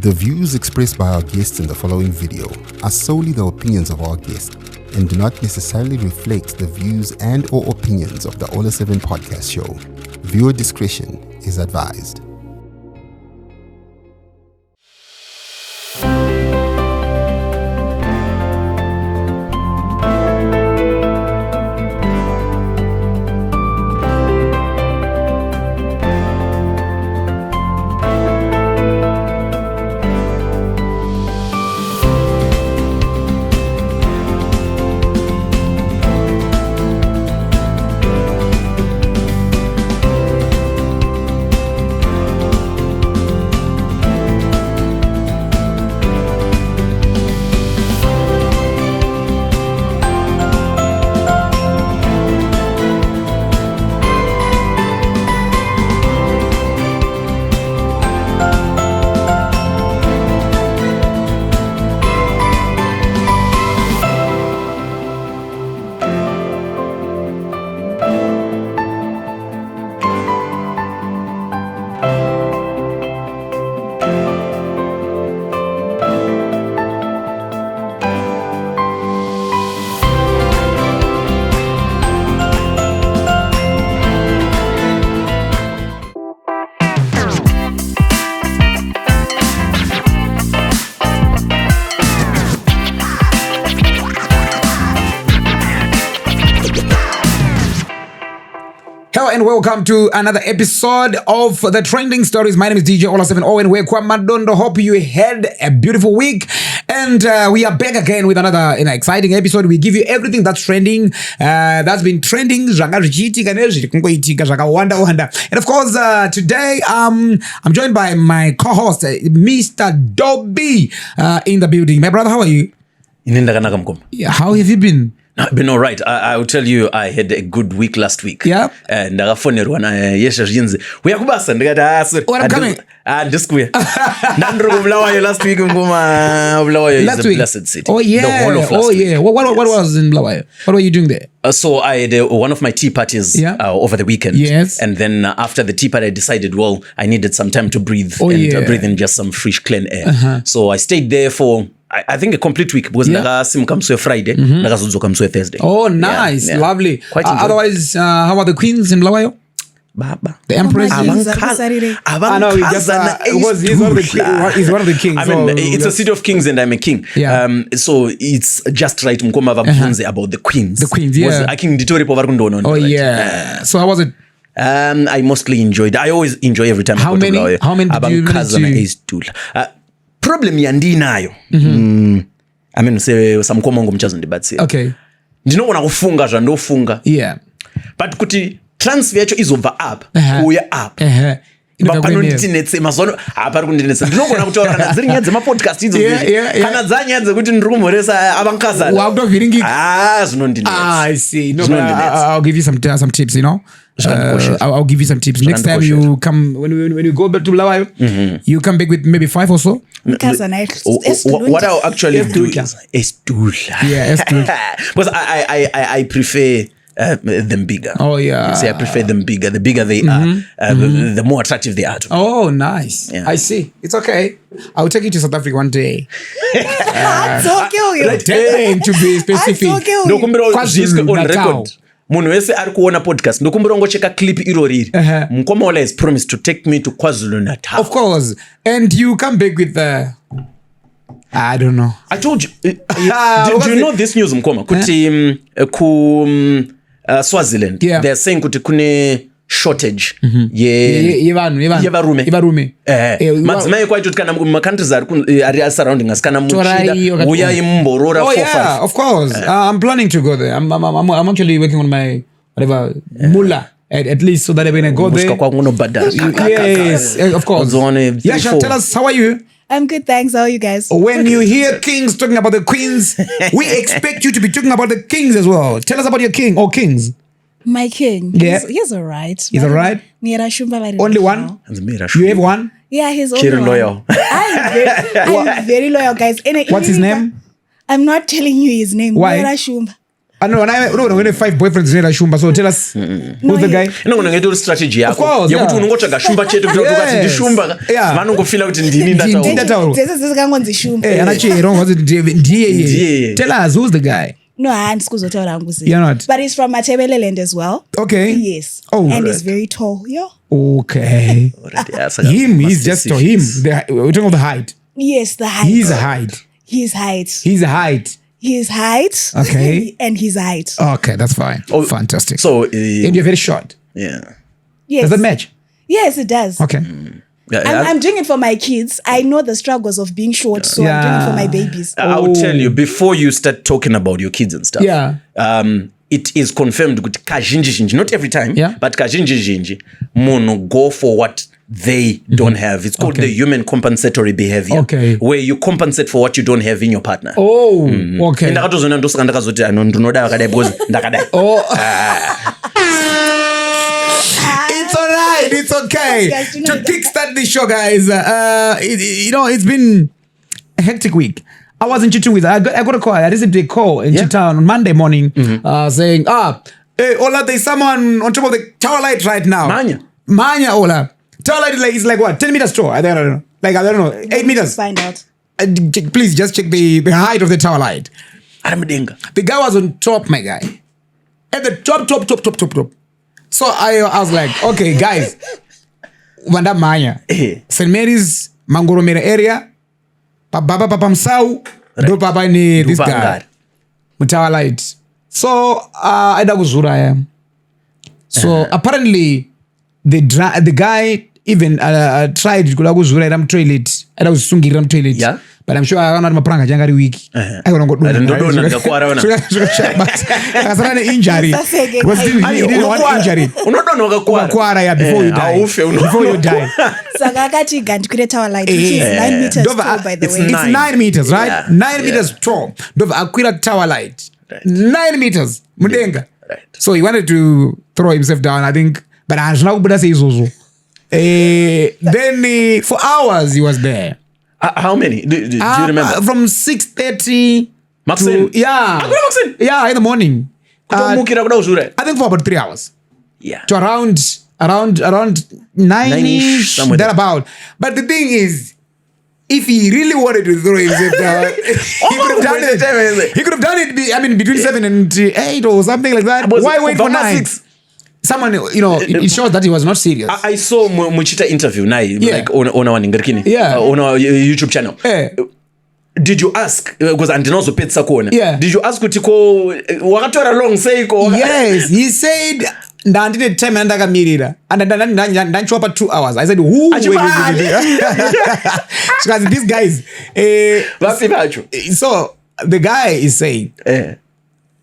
The views expressed by our guests in the following video are solely the opinions of our guests and do not necessarily reflect the views and or opinions of the Ola 7 podcast show. Viewer discretion is advised. And welcome to another episode of the Trending Stories. My name is DJ Ola 7 and we're Madondo. Hope you had a beautiful week, and we are back again with another exciting episode. We give you everything that's trending, that's been trending, and of course today I'm joined by my co-host Mr. Dobby in the building. My brother, how are you? Yeah, how have you been? I've been all right. I will tell you, I had a good week last week. Yeah. And we are kubasa. What I'm coming? Just queer. Last week is a blessed city. Oh yeah. The whole of last week. What was in Blawayo? What were you doing there? So I had one of my tea parties over the weekend. Yes. And then after the tea party, I decided, well, I needed some time to breathe breathe in just some fresh, clean air. So I stayed there for I think a complete week because Nagasim comes to a Friday, Nagazuzo comes to a Thursday. Oh, nice. Yeah. Lovely. Otherwise, how are the queens in Blawayo? Baba. The Empress. I know, he's one of the kings. I mean, it's a city of kings and I'm a king. Yeah. So it's just right about the queens. The queens, yeah. Oh, yeah. So how was it? I mostly enjoyed. I always enjoy every time how I go many, to Blawayo. How many did you manage to? Problem yandinayo. I mean, say some komongo mchazo ndibatsi. Okay. Ndino wana kufunga jando funga. Yeah. But kuti transfer yacho izobva up, uya up. Bapano ndinetse mazono apari kundinetse. Ndino kona kutora kana dziri nyadze ma podcast idzo. Kana dzanyadze kuti ndrumoresa abankazana. Wautoviringi. Zvinondinetse. I see. No, I'll give you some tips, you know. I'll give you some tips. Next time you come, when you go back to Blawayo, you come back with maybe 5 or so. What I'll actually do is estula. Yeah, estula. Because I prefer them bigger. Oh yeah. See, I prefer them bigger. The bigger they are, the more attractive they are to me. Oh, nice. Yeah. I see. It's okay. I'll take you to South Africa one day. I'll kill you. Damn, to be specific. I'll kill you. On record. Munhu wese ari kuona podcast ndokumbira ngocheka clip iroriri Mkomola has promised to take me to KwaZulu-Natal. Of course. And you come back with the I don't know. I told you. Do you know this news Mkoma? Kuti Swaziland. They're saying kuti kune shortage yevarume madzimai kwaito kana countries are surrounding us kana muchida uya imborora 4-5. Of course. I'm planning to go there. I'm actually working on my whatever mula at least so that when I go there. Yes, of course. Yeah, tell us, how are you? I'm good, thanks. How are you guys? When you hear kings talking about the queens, we expect you to be talking about the kings as well. Tell us about your king or kings. My king. Yeah. He's all right. He's all right? Only one? You have one? Yeah, he's only one. Loyal. I'm very loyal, guys. What's his name? I'm not telling you his name. Why? I know when 5 boyfriends in shumba, so tell us who's the guy? Inongoita strategy yako. Of Yekuti unongotsvaga shumba chetu kuti ukati ndishumba. Vanongofila kuti ndini ndataura. Dzese kangonzi shumba. Anachero ngozi ndiye. Tell us who's the guy? No, hands kuzotaura nguzi. You're not. But he's from Matebeleland as well. Okay. Yes. Oh, and he's very tall. Yeah. Okay. He's just tall. We're talking about the height. Yes, the height. He's a height. His height. He's a height. His height. Okay. And his height. Okay, that's fine. Oh, fantastic. So, and you're very short. Yeah. Yes. Does that match? Yes, it does. Okay. I'm doing it for my kids. I know the struggles of being short, so I'm doing it for my babies. I would tell you, before you start talking about your kids and stuff, it is confirmed with kazhinji, not every time, but kazhinji, mono go for what they don't have. It's called the human compensatory behavior, where you compensate for what you don't have in your partner. Okay. It's okay. To kickstart the show, guys, it's been a hectic week. I was in Chitu with I got a call. I received a call in Chitown on Monday morning saying, hey, Ola, there's someone on top of the tower light right now. Manya, Ola. Tower light is like what? 10 meters tall? I don't know. Like, I don't know. 8 meters. Find out. Please just check the height of the tower light. The guy was on top, my guy. At the top. So I was like, okay, guys, Wanda Maya, St. Mary's, Mangoromera area, Baba Msau, do Papa ni this guy, Mutawa Light. So I am. So apparently the guy even tried to go to the toilet. I was sungiram toilet. Yeah. But I'm sure I'm not mapranga jangari wiki. I don't go to the injury. Was didn't want injury. Before you die. Before you die. Sagakati Tower Light, which is 9 meters tall, by the way. It's 9 meters, right? 9 meters tall. Dova Aquila Tower Light. 9 meters. Mudenga. So he wanted to throw himself down, I think. But I was not then for hours he was there. How many? Do you remember? From 6:30 Maxine? to in the morning. I think for about 3 hours. Yeah. To around 9-ish, thereabout. But the thing is, if he really wanted to throw himself down, he could have done it. He could have done it. Between 7 and 8 or something like that. Why wait for 9? Someone, it shows that he was not serious. I saw Muchita interview like on our on our YouTube channel. Did you ask? Because Andinozo Petsa Kona. Did you ask Kutiko Wakatora long say? Yes, he said. And did time and mirror and then show up at 2 hours. I said, who? Because these guys. So the guy is saying.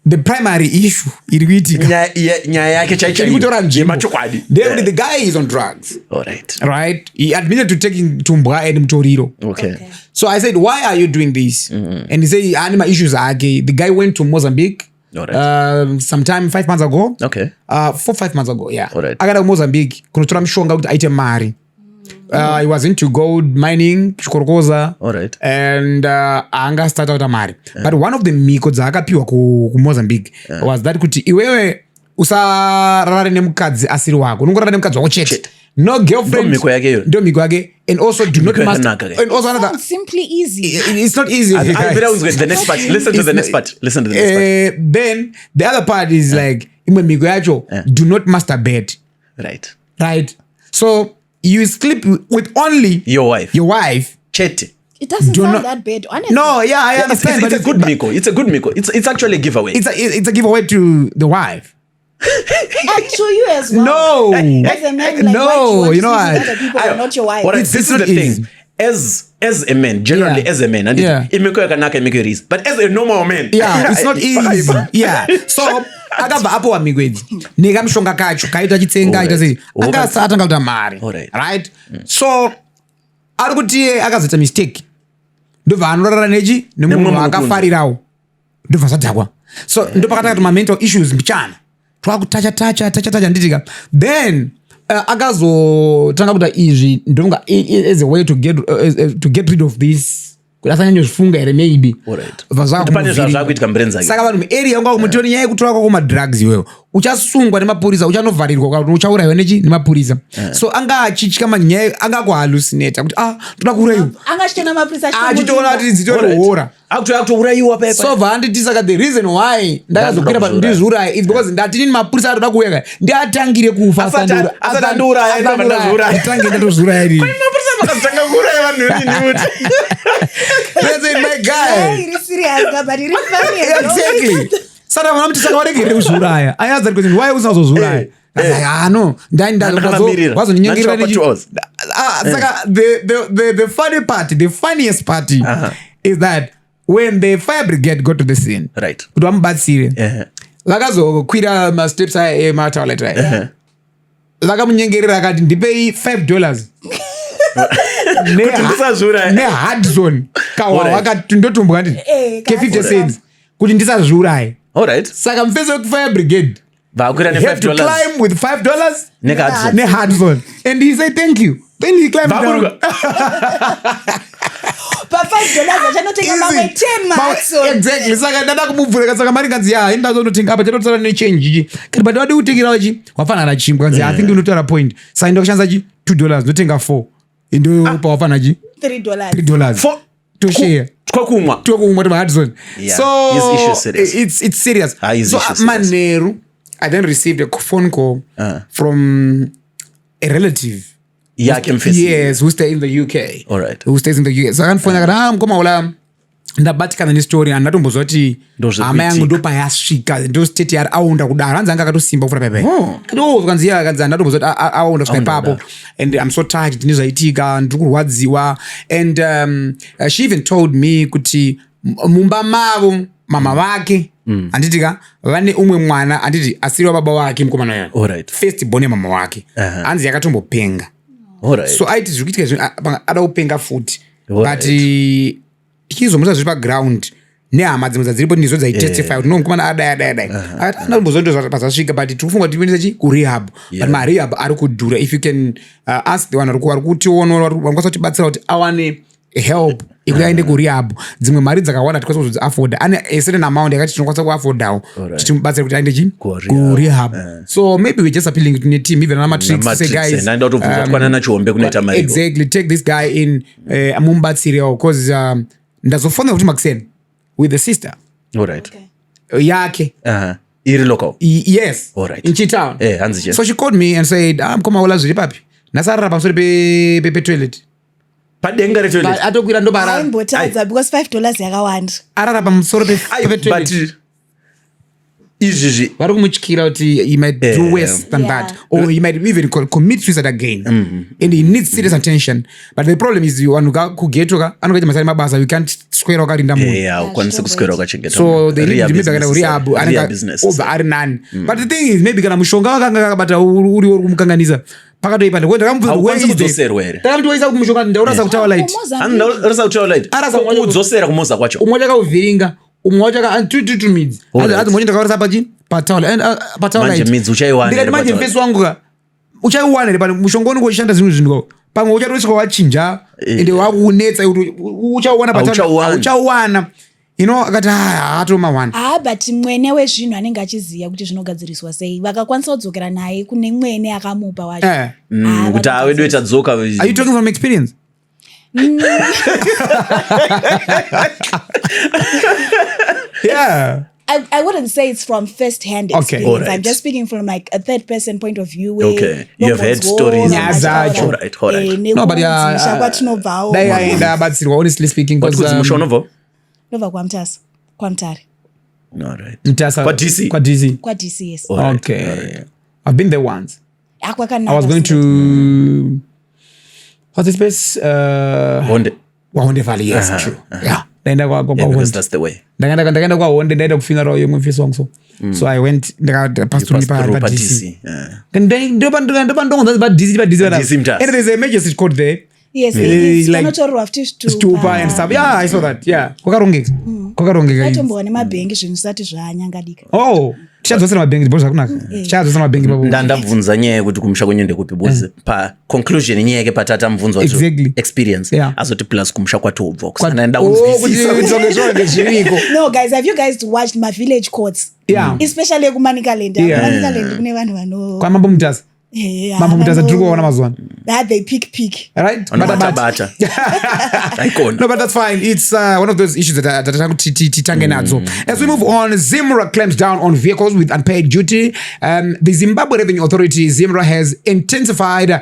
The primary issue the guy is on drugs. Right? He admitted to taking Tumbra and Toriro. Okay. So I said, why are you doing this? And he said, animal issues are gay. The guy went to Mozambique sometime 5 months ago. Okay. 4-5 months ago, yeah. I got to Mozambique. He was into gold mining, Chikorokoza. And anga started out a mari. But one of the miko dzakapiwa ku Mozambique was that kuti iwewe usararare nemukadzi asiri wako. Unongorara nemukadzi wako chete. No girlfriend. Ndo miko yake. And also do not must. And also another. It's simply easy. It's not easy. The next part. Listen to the next part. Then the other part is like miko yacho do not masturbate. Right. So you sleep with only your wife. Chete. It doesn't sound that bad, honestly. No, I understand. It's a good miko. It's a good miko. It's actually a giveaway. It's a giveaway to the wife. And to you as well. No. As a man, like, no, you know what? Other people are not your wife. This is the thing. As a man, generally as a man, and but as a normal man, it's not easy. So akabva apo wamigwedzi nekamushonga kacho kaita chitsenga ita sei akasatanga kuita mari, right? So ari kuti akazoita mistake ndobva anorarana nechi nemunhu akafarirawo ndobva zvadhakwa. So ndopakati kuti ma-mental issues mbichana twakutacha nditika then akazotanga kuita izvi ndonga as a way to get rid of this asanyanyozvifunga here maybe pane zvazvakuitika murenza saka vanhu muarea yanga kumutoni nyaya yekutora kwako madrugs iweyo uchasungwa nemapurisa uchanovharirwa uchaurayiwa nechi nemapurisa so anga achitya manyaya anga kuhalucinata kuti toda kuurayiwa achitoona kuti dzitorihora akutourayiwa pepa so bhanditi saka the reason why ndakazokwira pa ndizviuraye is because ndatinini mapurisa atoda kuuya ndiatangire kufa asati andiuraye ndatozviuraya rini makatanga kuuraya vanhu nini my guy exactly saka vana muti saka waregerere kuzviuraya ayaza kuti why usazozviuraya no wazonyengerera saka the funny part the funniest part is that when the fire brigade got to the scene right kuti vamubatsire vakazokwira masteps ematoilet vakamunyengerera akati ndipei $5 nehadzon kawa vakati ndotombwa nditi ke50 cents kuti ndisazviuraye saka mufesi wekufire brigade have to climb with $5 nehadzon and he said thank you then he climbed down exactly saka ndada kumubvureka saka mari kanzi indazonotenga apa chatotsara nechange kati but wadi kutengerawo chi wafanana chimbwa kanzi I think unotaura point saka ndoshandisa chi $2 ndotenga 4 ndopa wafanana chi $3 toshare tokumwa to Hudson so it's serious so manheru I then received a phone call from a relative yes who stays in the UK who stays in the UK so akanifona kati mukoma ula ndabatikana nestory and ndatombozwa kuti hama yangu ndopa yasvika ndostate yari aunda kudaro hanzi anga akatosimba kufura pepe kanzi ndatombodzwa kuti aunda kusvika ipapo and I'm so tired ndinezvaitika ndiri kurwadziwa and she even told me kuti mumba mavo mama vake anditika vane umwe mwana anditi asiri wababa wake mukomana yayo first born yamama wake hanzi yakatombopenga so aiti zviri kuitika ada kupenga futi but tichizomusa zviri paground nehama dzimwe dzadziripo ndizo dzaitestify kuti no mukomana adai andatombozondo pasasvika but tikufunga kuti tiendesa chi kurehab but marehab ari kudhura if you can ask the one ari kutiona vangakwanisa kutibatsira kuti awane help ikuti aende kurehab dzimwe mari dzakawanda tikwanisa kuzodziafforda ane a certain amount yakati tinokwanisa kuaffordawo tichimubatsira kuti aende chi kurehab so maybe we're just appealing to the team even namatrix say guys exactly take this guy in mumubatsirewo because ndazofonera kuti maxen with the sister yake iri local yes in Chitown so she called me and said mukoma ula zviri papi nasarara pamusoro pe-toilet padenga retoilet atokwira ndobara imbotadza because $5 yakawanda arara pamusoro pe-toilet izvizvi vari kumutyira kuti he might do worse than that or he might even commit suicide again and he needs serious attention but the problem is vanhu kugetoka anokaita masari mabasa you can't square wakarinda ukwanise kuswera wakachengeta so they need maybe kana rehab ananga over ari nani but the thing is maybe kana mushonga wakanga akabata uri kumukanganisa pakatoipanda kwenda takamutiwaisa kumushonga ndaurasa kutaura light kudzosera kumoza kwacho umwe chakauvhiringa umwe wachaka 2 midzi hadzi mwenye ndakaurasa pachi pataulaindikati manje mfesi wangu uchaiwana here pano mushonga wani kuchishanda zvinhu zvinhu pamwe uchatosvika wachinja ende wakunetsa kuti uchauwana uchauwana akati hatomawana but mwene wezvinhu anenge achiziva kuti zvinogadziriswa sei vakakwanisa kudzokera naye kune mwene akamupa wacho kuti awedu etadzoka are you talking from experience yeah I wouldn't say it's from first-hand experience. Right. I'm just speaking from like a third-person point of view. Okay, you have heard stories. All right. No, but honestly speaking, because Nova Kwamtari. All right. Kwa DC, yes. Okay. Right. I've been there once. I was going to what's this place? Wahonde Valley, yes, true. Yeah. Because that's the way. Ndakaenda kwaHonde ndaenda kufuneral yomwe mfesi wangu so I went ndakapastori pa DC ndopa ndongonza pa DC and there's a emergency code there yes like stupa and stuff yeah I saw that yeah kwakarongeka atomboona mabhengi zvinhu zvisati zvanyangadika tichadzosera mabengi bhos akunaka tichadzosera mabengi babo ndandabvunza nyaya yekuti kumusha kwenyende kupi because pa conclusion nyaya yake patata mubvunzo wacho experience azoti plus kumusha kwatobva kusana ndaunzwisisa no guys, have you guys watched my village courts? Especially kumanicaland kumanicaland kune vanhu vano kwa mambo mutasa mambo mutasa tiri kuona mazuva that they pick right bata no, but that's fine. It's one of those issues that titange nadzo. As we move on, ZIMRA clamps down on vehicles with unpaid duty. The Zimbabwe Revenue Authority, ZIMRA, has intensified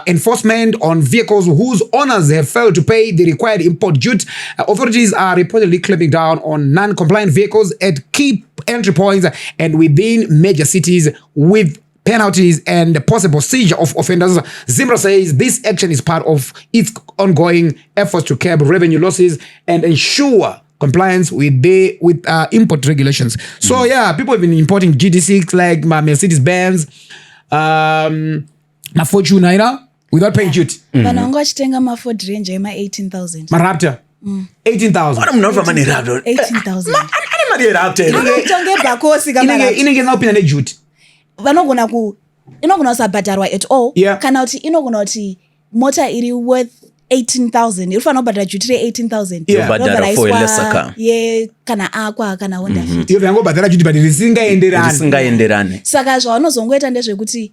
enforcement on vehicles whose owners have failed to pay the required import duty. Authorities are reportedly clamping down on non-compliant vehicles at key entry points and within major cities with penalties and possible seizure of offenders. ZIMRA says this action is part of its ongoing efforts to curb revenue losses and ensure compliance with import regulations. So people have been importing GD6 like my Mercedes-Benz, my Fortuner, without paying duty. Vanongo chitenga ma Ford Ranger ma 18,000. My Raptor. 18,000. What am not for money Raptor? 18,000. I don't know Raptor. Tonge bakosi kama inenge naupina ne duty. Vanogona inogona usabhadharwa at all kana kuti inogona kuti mota iri worth 18,000 irifanira kubhadhara duty re 18,000 kana akwa kana Honda Fit yangobhadhara duty but risingaenderani saka zvavanozongoita ndezvekuti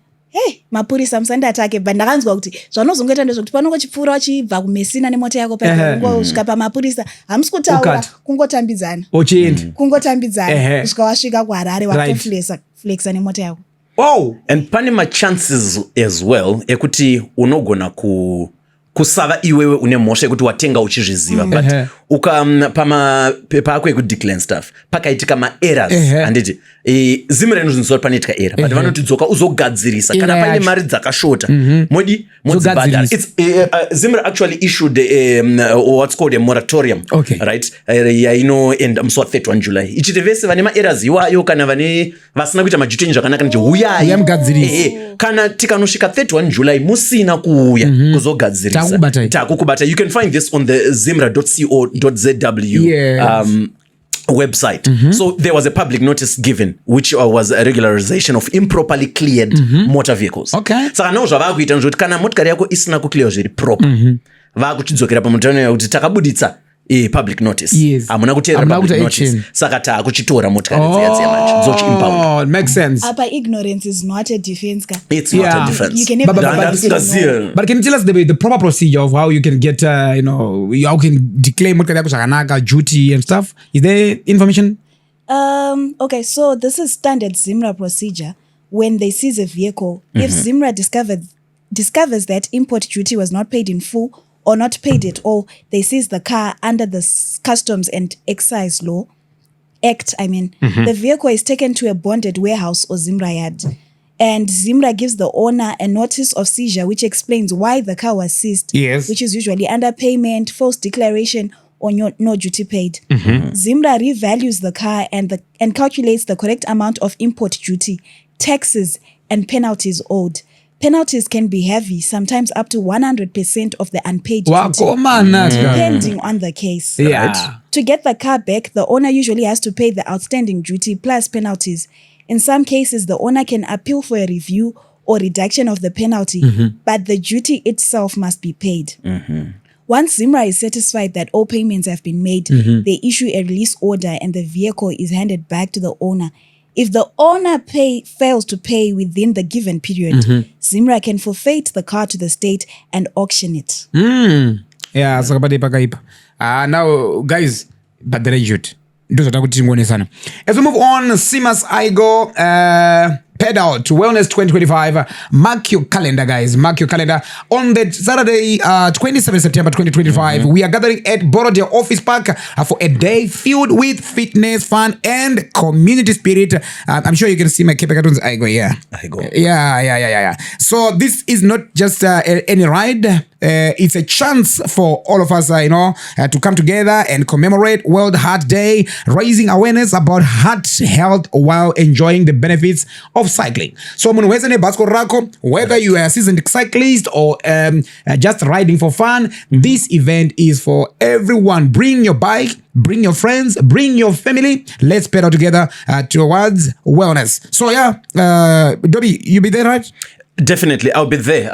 mapurisa musandatake but ndakanzwa kuti zvavanozongoita ndezvekuti panongo chipfuura wachibva kumesina nemota yako paingosvika pamapurisa hamusi kutaura kungotambidzana kusvika wasvika kuHarare watoflexa nemota yako. And pane machances as well ekuti unogona kusava iwewe une mhosva yekuti watenga uchizviziva but pamapepa ako ekudeclare stuff pakaitika maerrors handiti ZIMRA inozvinzwa panoitika error but vanotidzoka uzogadzirisa kana paine mari dzakashota modzibhadhara. ZIMRA actually issued what's called a moratorium, right, yainoenda musi wa31 July ichiti vese vane maerrors iwayo kana vasina kuita majutenyu zvakanaka nje huyai kana tikanosvika 31 July musina kuuya kuzogadzirisa takukubata. You can find this on the zimra.co.zw website. So there was a public notice given which was a regularization of improperly cleared motor vehicles. Saka nao zvavakuita ndezvekuti kana motikari yako isina kuclear zviri proper vakuchidzokera pamutano yakuti takabuditsa public notice hamuna kuteera public notice saka taakuchitora motikari dziyadziyamanje dzochiimpound. It makes sense. Apa ignorance is not a defense. It's not a defense. You can never but can you tell us the proper procedure of how you can get how you can declare motikari yako zvakanaka duty and stuff? Is there information? Okay, so this is standard ZIMRA procedure. When they seize a vehicle, if ZIMRA discovers that import duty was not paid in full or not paid at all, they seize the car under the Customs and Excise Act. The vehicle is taken to a bonded warehouse or ZIMRA yard. And ZIMRA gives the owner a notice of seizure which explains why the car was seized, which is usually underpayment, false declaration, or no duty paid. ZIMRA revalues the car and calculates the correct amount of import duty, taxes, and penalties owed. Penalties can be heavy, sometimes up to 100% of the unpaid duty, depending on the case. To get the car back, the owner usually has to pay the outstanding duty plus penalties. In some cases, the owner can appeal for a review or reduction of the penalty, but the duty itself must be paid. Once ZIMRA is satisfied that all payments have been made, they issue a release order and the vehicle is handed back to the owner. If the owner fails to pay within the given period, ZIMRA can forfeit the car to the state and auction it. Yeah, so now guys, but the reject. As we move on, Simas Aigo pedal to Wellness 2025. Mark your calendar, guys. Mark your calendar. On the Saturday, 27 September 2025, we are gathering at Borodale Office Park for a day filled with fitness, fun, and community spirit. I'm sure you can see my Cape cartoons. I go. Yeah. So this is not just any ride. it's a chance for all of us, to come together and commemorate World Heart Day, raising awareness about heart health while enjoying the benefits of cycling. So, whether you are a seasoned cyclist or just riding for fun, this event is for everyone. Bring your bike, bring your friends, bring your family. Let's pedal together towards wellness. So, Dobby, you be there, right? Definitely, I'll be there.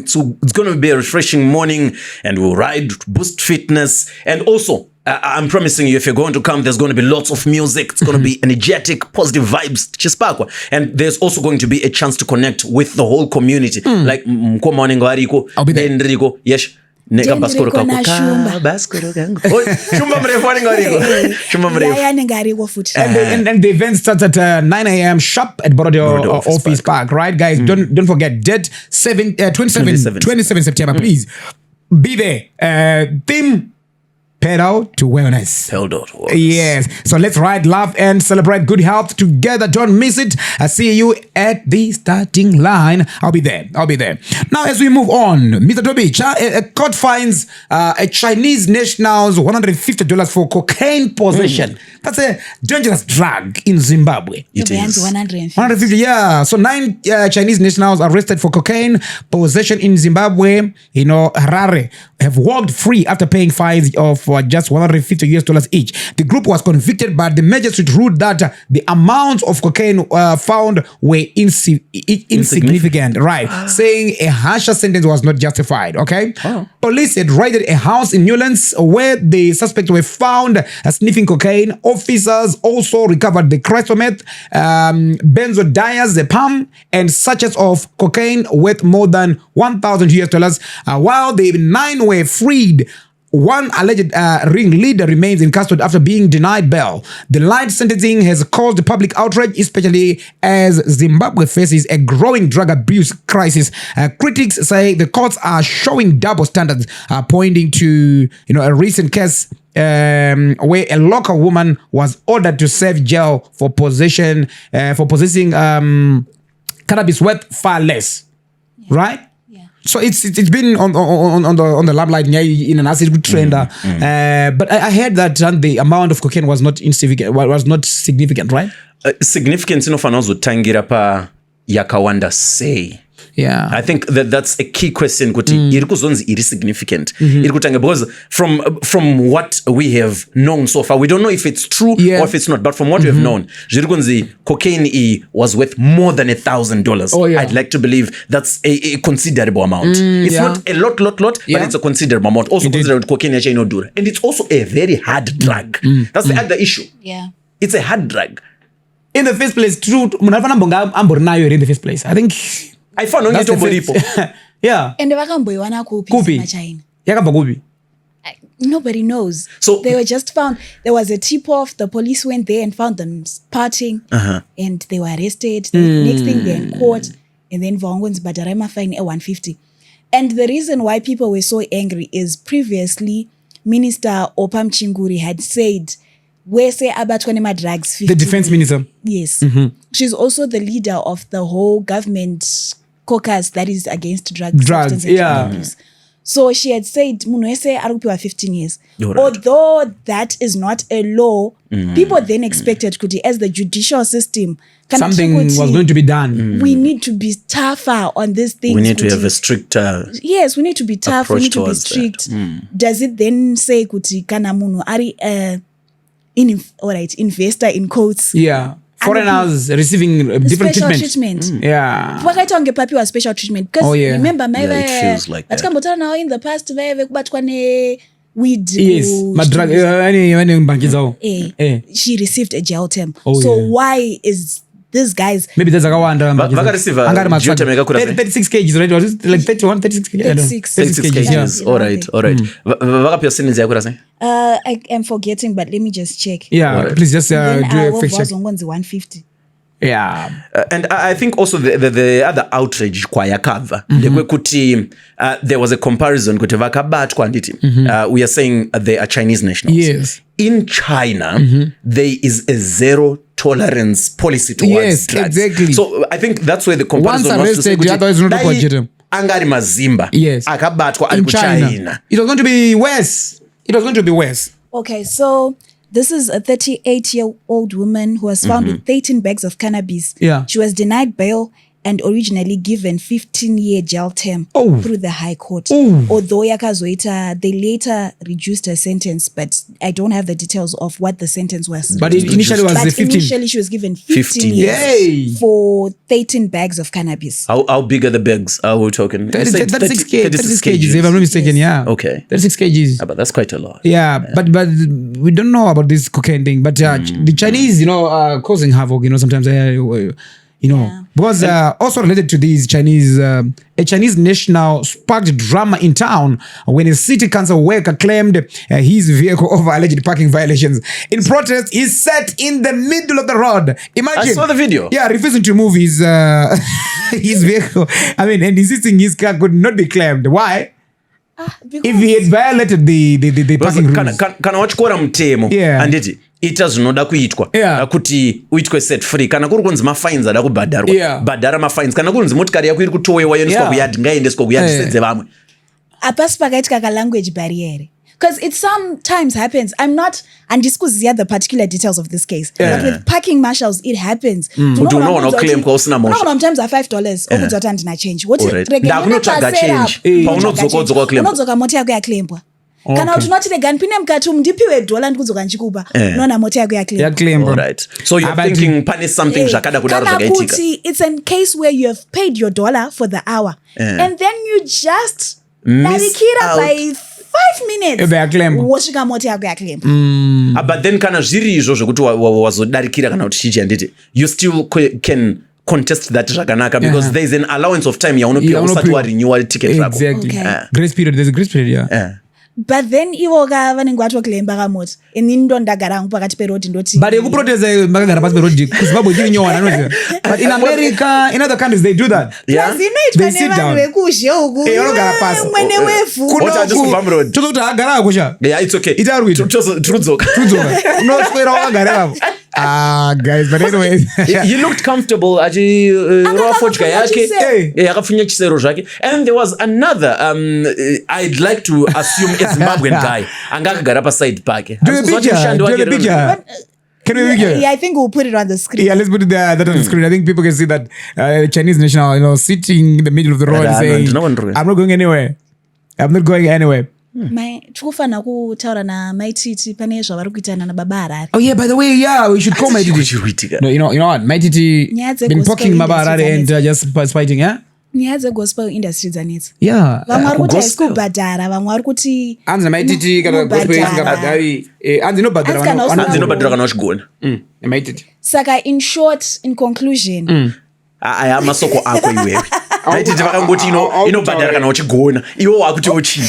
So it's going to be a refreshing morning, and we'll ride, boost fitness, and also I'm promising you, if you're going to come, there's going to be lots of music. It's going to be energetic, positive vibes, chisparkwa, and there's also going to be a chance to connect with the whole community. Like I'll be there. Enrico, yes. Nega baskoro kako baskoro gangu. Shumba mrefu wani ngoriko. Shumba mrefu. Yaya nengariko futhi. And the event starts at 9 a.m. sharp at Borodio Office Park, right, guys? Don't forget, date 27 September. Please be there. Theme: pedal to wellness. Pedal to wellness. Yes. So let's ride, laugh, and celebrate good health together. Don't miss it. I see you at the starting line. I'll be there. Now, as we move on, Mr. Dobby, a court fines a Chinese nationals $150 for cocaine possession. That's a dangerous drug in Zimbabwe. It is. 150, yeah. So 9 Chinese nationals arrested for cocaine possession in Zimbabwe, Harare, have walked free after paying fines of just $150 each. The group was convicted, but the magistrate ruled that the amounts of cocaine found were insignificant, right? Saying a harsher sentence was not justified, okay? Police had raided a house in Newlands where the suspects were found sniffing cocaine. Officers also recovered the crystal meth, benzodiazepam, and sachets of cocaine worth more than $1,000. While the 9 were freed, one alleged ringleader remains in custody after being denied bail. The light sentencing has caused public outrage, especially as Zimbabwe faces a growing drug abuse crisis. Critics say the courts are showing double standards, pointing to a recent case where a local woman was ordered to serve jail for possessing cannabis worth far less, right? So it's been on the limelight in an acid trend, but I heard that the amount of cocaine was not insignificant. Was not significant, right? Significance inofana uzotangira pa yakawanda say. Yeah, I think that's a key question. Kuti irikuzonzi iri significant. Irikutanga because from what we have known so far, we don't know if it's true or if it's not. But from what we have known, zirikunzi cocaine was worth more than $1,000. Oh, yeah. I'd like to believe that's a considerable amount. It's not a lot, but it's a considerable amount. Also considered cocaine dura, and it's also a very hard drug. That's the other issue. Yeah, it's a hard drug. In the first place, true. In the first place, I think. I found on it. Yeah. And vakamboiwana kupi China. Yakabva kupi? Nobody knows. So they were just found. There was a tip-off. The police went there and found them partying, and they were arrested. The next thing they're in court, and then Vaongon's Badarema fine at $150. And the reason why people were so angry is previously Minister Opam Chinguri had said, "Where say abatwanema drugs?" 50 the defense minister. Yes, she's also the leader of the whole government caucus that is against drugs. Abuse. So she had said, "Munoese arupiwa 15 years." Right. Although that is not a law, people then expected, as the judicial system, something was going to be done. We need to be tougher on this thing. We need to have a stricter. Yes, we need to be tough. We need to be strict. Does it then say kuti kana munu ari investor in quotes? Yeah. Foreigners receiving different treatment. Yeah. Wakaita ungepapiwa special treatment. Because remember, it feels like that. Now in the past, weed. Yes. She received a jail term. Why is these guys maybe there's a Rwanda 36 kgs, right? Was it like 31 36 kgs? 36 kgs. All right. Vakapia sentence yakura say? I am forgetting, but let me just check. Yeah, please just do a quick check. 150. Yeah. And I think also the other outrage kwa yakava kuti there was a comparison kuti vakabatwa nditi we are saying they are Chinese nationals. Yes. In China there is a zero tolerance policy towards drugs. Exactly. So I think that's where the comparison once arrested, the other is not angari mazimba akabatwa ari kuchina. It was going to be worse. Okay, so this is a 38-year-old woman who was found with 13 bags of cannabis. Yeah. She was denied bail and originally given 15-year jail term through the High Court. Although yakazoita, they later reduced her sentence, but I don't have the details of what the sentence was. But initially was 15. Initially she was given 15 years for 13 bags of cannabis. How big are the bags? Are we talking? 36 kgs, if I'm not mistaken, yeah. Okay. 36 kgs. But that's quite a lot. Yeah, but we don't know about this cocaine thing. But the Chinese, causing havoc, sometimes, because also related to these Chinese, a Chinese national sparked drama in town when a city council worker claimed his vehicle over alleged parking violations. In protest, he sat in the middle of the road. Imagine. I saw the video. Yeah, refusing to move his vehicle. And insisting his car could not be claimed. Why? If he had violated the parking rules. Kana wachikora mutemo anditi ita zvinoda kuitwa kuti uitwe set free kana kuri kunzi mafines ada kubhadharwa bhadhara mafines kana kunzi motikari yako iri kutowewa yoendeswa kuyadi ngaendeswa kuyadi sedze vamwe apasi pakaitika ka language barrier. Because it sometimes happens. I'm not, and this could the particular details of this case. But with parking marshals, it happens. Sometimes are $5. Okudzoka ndina change. What ndakunotsvaga change. Paunodzoka claim. Unodzoka mota yako yaklembwa. Kana utinoti rega ndipinde mukati ndipiwe $1 ndikudzoka ndichikupa. Unoona mota yako yaklembwa. Alright. So you're thinking pane something zvakada kudaro zvakaitika. It's a case where you have paid your $1 for the hour. And then you just narikira by 5 minutes wosvika mota yako yaklemba. But then kana zviri izvo zvokuti wazodarikira kana kuti chichi handiti you still can contest that zvakanaka because there is an allowance of time yaunopiwa usati warenewa ticket rako. Exactly. Grace period, there's a grace period, But then ivoka vanenge vatoklemba kamota ini ndo ndagara hangu pakati perodi ndoti but yekuprotesta makagara pasi perodi kuzimbabwe chiri nyowani anoziva but in America, in other countries they do that. They sit down vekuzhe uku vanogara pasi mwene wefu chozokuti agara akusha it's okay itarwita turudzoka unoswera wakagara ipapo. Guys, but anyway, he looked comfortable achirova fodya yake yakapfunya chisero zvake. And there was another I'd like to assume a Zimbabwean guy anga akagara paside pake. Do the picture. Can we I think we'll put it on the screen. Yeah, let's put that on the screen. I think people can see that Chinese national, sitting in the middle of the road saying, I'm not going anywhere. I'm not going anywhere. Tikufana kutaura na Mai Tt pane zvavari kuitana na Baba Harare. Oh yeah, by the way, we should call Mai Tt. No, you know what? Mai Tt been poking Baba Harare and just fighting, nyaya dzegospel industry dzanetsa. Vamwe vari kuti haisi kubhadhara, vamwe vari kuti anzi Mai Tt kana gospel isingabhadhari. Anzi inobhadhara kana vachigona. Mai Tt. Saka in short, in conclusion, aya masoko ako iwewe aititi vakangoti inobhadhara kana uchigona iwo wakuti uchi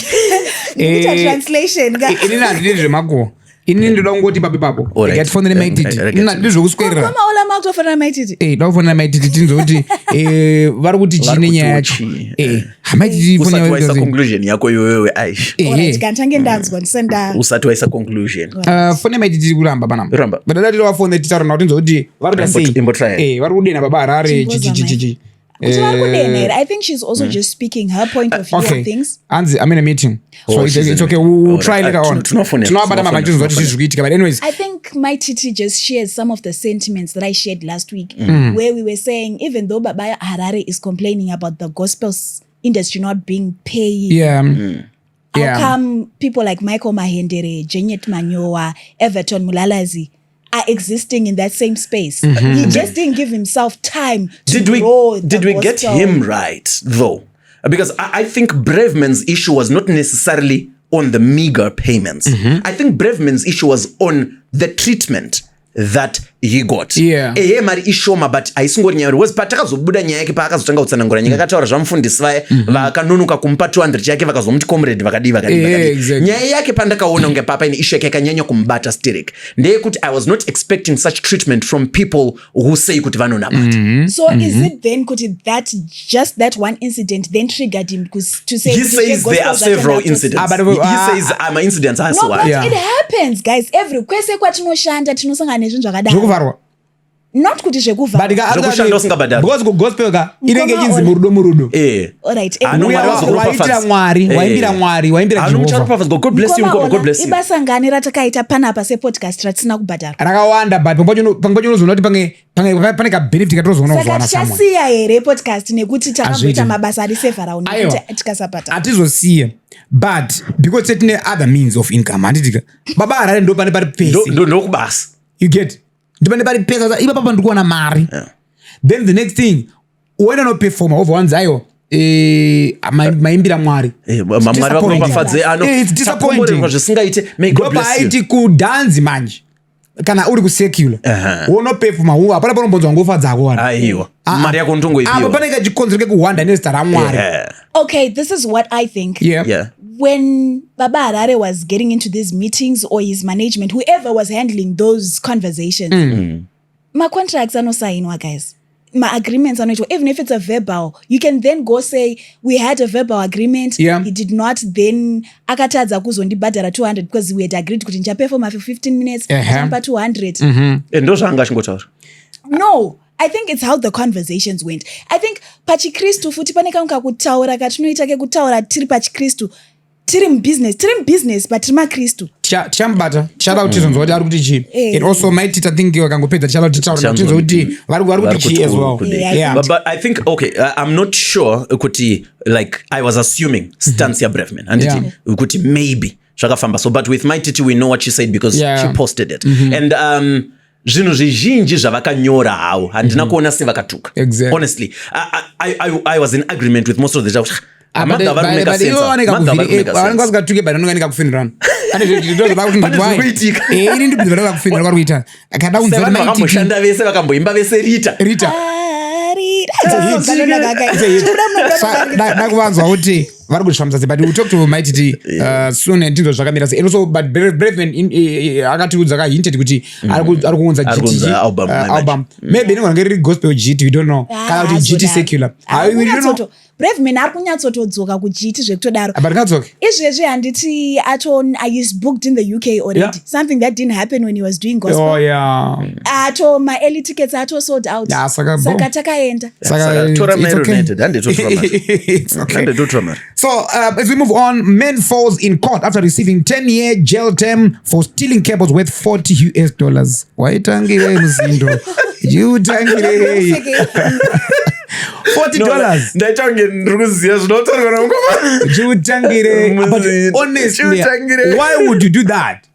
translation inini handidi zvemako inini ndoda kungoti papo ngatifonere Mai Tt ndizvo kuswera kama ola makutofonera Mai Tt ndakufonera Mai Tt tinzokuti vari kuti chine nyaya yacho Mai Tt usati waisa conclusion yako iwewe aish kantange ndanzwa ndisenda usati waisa conclusion fone Mai Tt kuramba panapa but dati wafone titaura nawo tinzokuti vari kuda sei vari kudena Baba Harare chichichichi. I think she's also just speaking her point of view of things. Anzi, I'm in a meeting. So it's okay. We'll try later on. But anyways, I think Mai Tt just shared some of the sentiments that I shared last week, where we were saying, even though Baba Harare is complaining about the gospel industry not being paid. How come people like Michael Mahendere, Jeanette Manyowa, Everton Mulalazi are existing in that same space? He just didn't give himself time to grow. Did we get him right though? Because I think Braveman's issue was not necessarily on the meager payments. I think Braveman's issue was on the treatment that he got. Mari ishoma but aisingori nyaya was patakazobuda nyaya yake paakazotanga kutsanangura nyika akataura zvamufundisi vaye vakanonoka kumupa 200 chake vakazomuti comrade vakadi nyaya yake pandakaona unge papa ine issue yake yakanyanya kumubata Sterek ndeyekuti I was not expecting such treatment from people who say kuti vanonamata. So is it then kuti that just that one incident then triggered him to say he says there are several incidents. He says I'm an incident as well. It happens guys, every kwese kwatinoshanda tinosangana nezvinhu zvakadaro. not kuti zvekuvha because kugospel ka inenge chinzi murudo alright waimbira mwari waimbira Jehovah ibasa ngani ratakaita panapa sepodcast ratisina kubhadhara rakawanda but pangopa unozoona kuti pane kabenefit katozoona saka tichasiya here podcast nekuti takamboita mabasa ari sevharauni tikasabhadhara hatizosiya but because setine other means of income handitika Baba Harare ndo pane pari pese ndokubasa you get ndipane pari pesa ipa papa ndikuona mari then the next thing uenda no performer over ones ayo maimbira mwari it's disappointing zvisingaite may God bless you aiti kudhanzi manje kana uri kusecular uno performer apana panombonzwa ngofa dzako aiwa mari yako ndongoipiwa apa pane kachikonzero kekuhwanda nezita ramwari okay this is what I think when Baba Harare was getting into these meetings or his management, whoever was handling those conversations, my contracts are not signed, guys. My agreements are not, even if it's a verbal, you can then go say, we had a verbal agreement. He did not then, akatadza kuzondibhadhara 200 because we had agreed kuti ndichaperform for 15 minutes, pa 200. No. I think it's how the conversations went. I think pachikristu futi pane kamwe kakutaura katinoita kekutaura tiri pachikristu tiri business but tiri makristu tichambata tichada kuti tizonzwa kuti ari kuti chii and also Mai Tt I think wakangopedza tichada kuti titaura tizonzwa kuti vari kuti chii as well but I think okay I'm not sure kuti like I was assuming stance ya Brevman anditi kuti maybe zvakafamba so but with Mai Tt we know what she said because she posted it and zvinhu zvizhinji zvavakanyora havo handina kuona sevakatuka honestly I was in agreement with most of the vasikatuke but anonganika kufinirana ini ndibvara kufinira kwaruita akada kunzvakamboshanda vese vakamboimba vese rita dakuvanzwa kuti vari kuzvifambisa but we'll talk to Mai Tt soon and tinzo zvakamira sei and also but Brevman akatiudza kahinted kuti ari kuunza GT album maybe inogona riri gospel GT we don't know kana kuti GT secular we don't know Brevman ari kunyatsotodzoka kuGT zvekutodaro but kadzoke izvezvi handiti is booked in the UK already something that didn't happen when he was doing gospel my early tickets sold out saka takaenda So as we move on, man falls in court after receiving 10-year jail term for stealing cables worth $40. Why tangire muzindo? You tangire. $40. Ndaitangire ndikuziya zvinotorwa namukoma. You tangire. But honestly, why would you do that?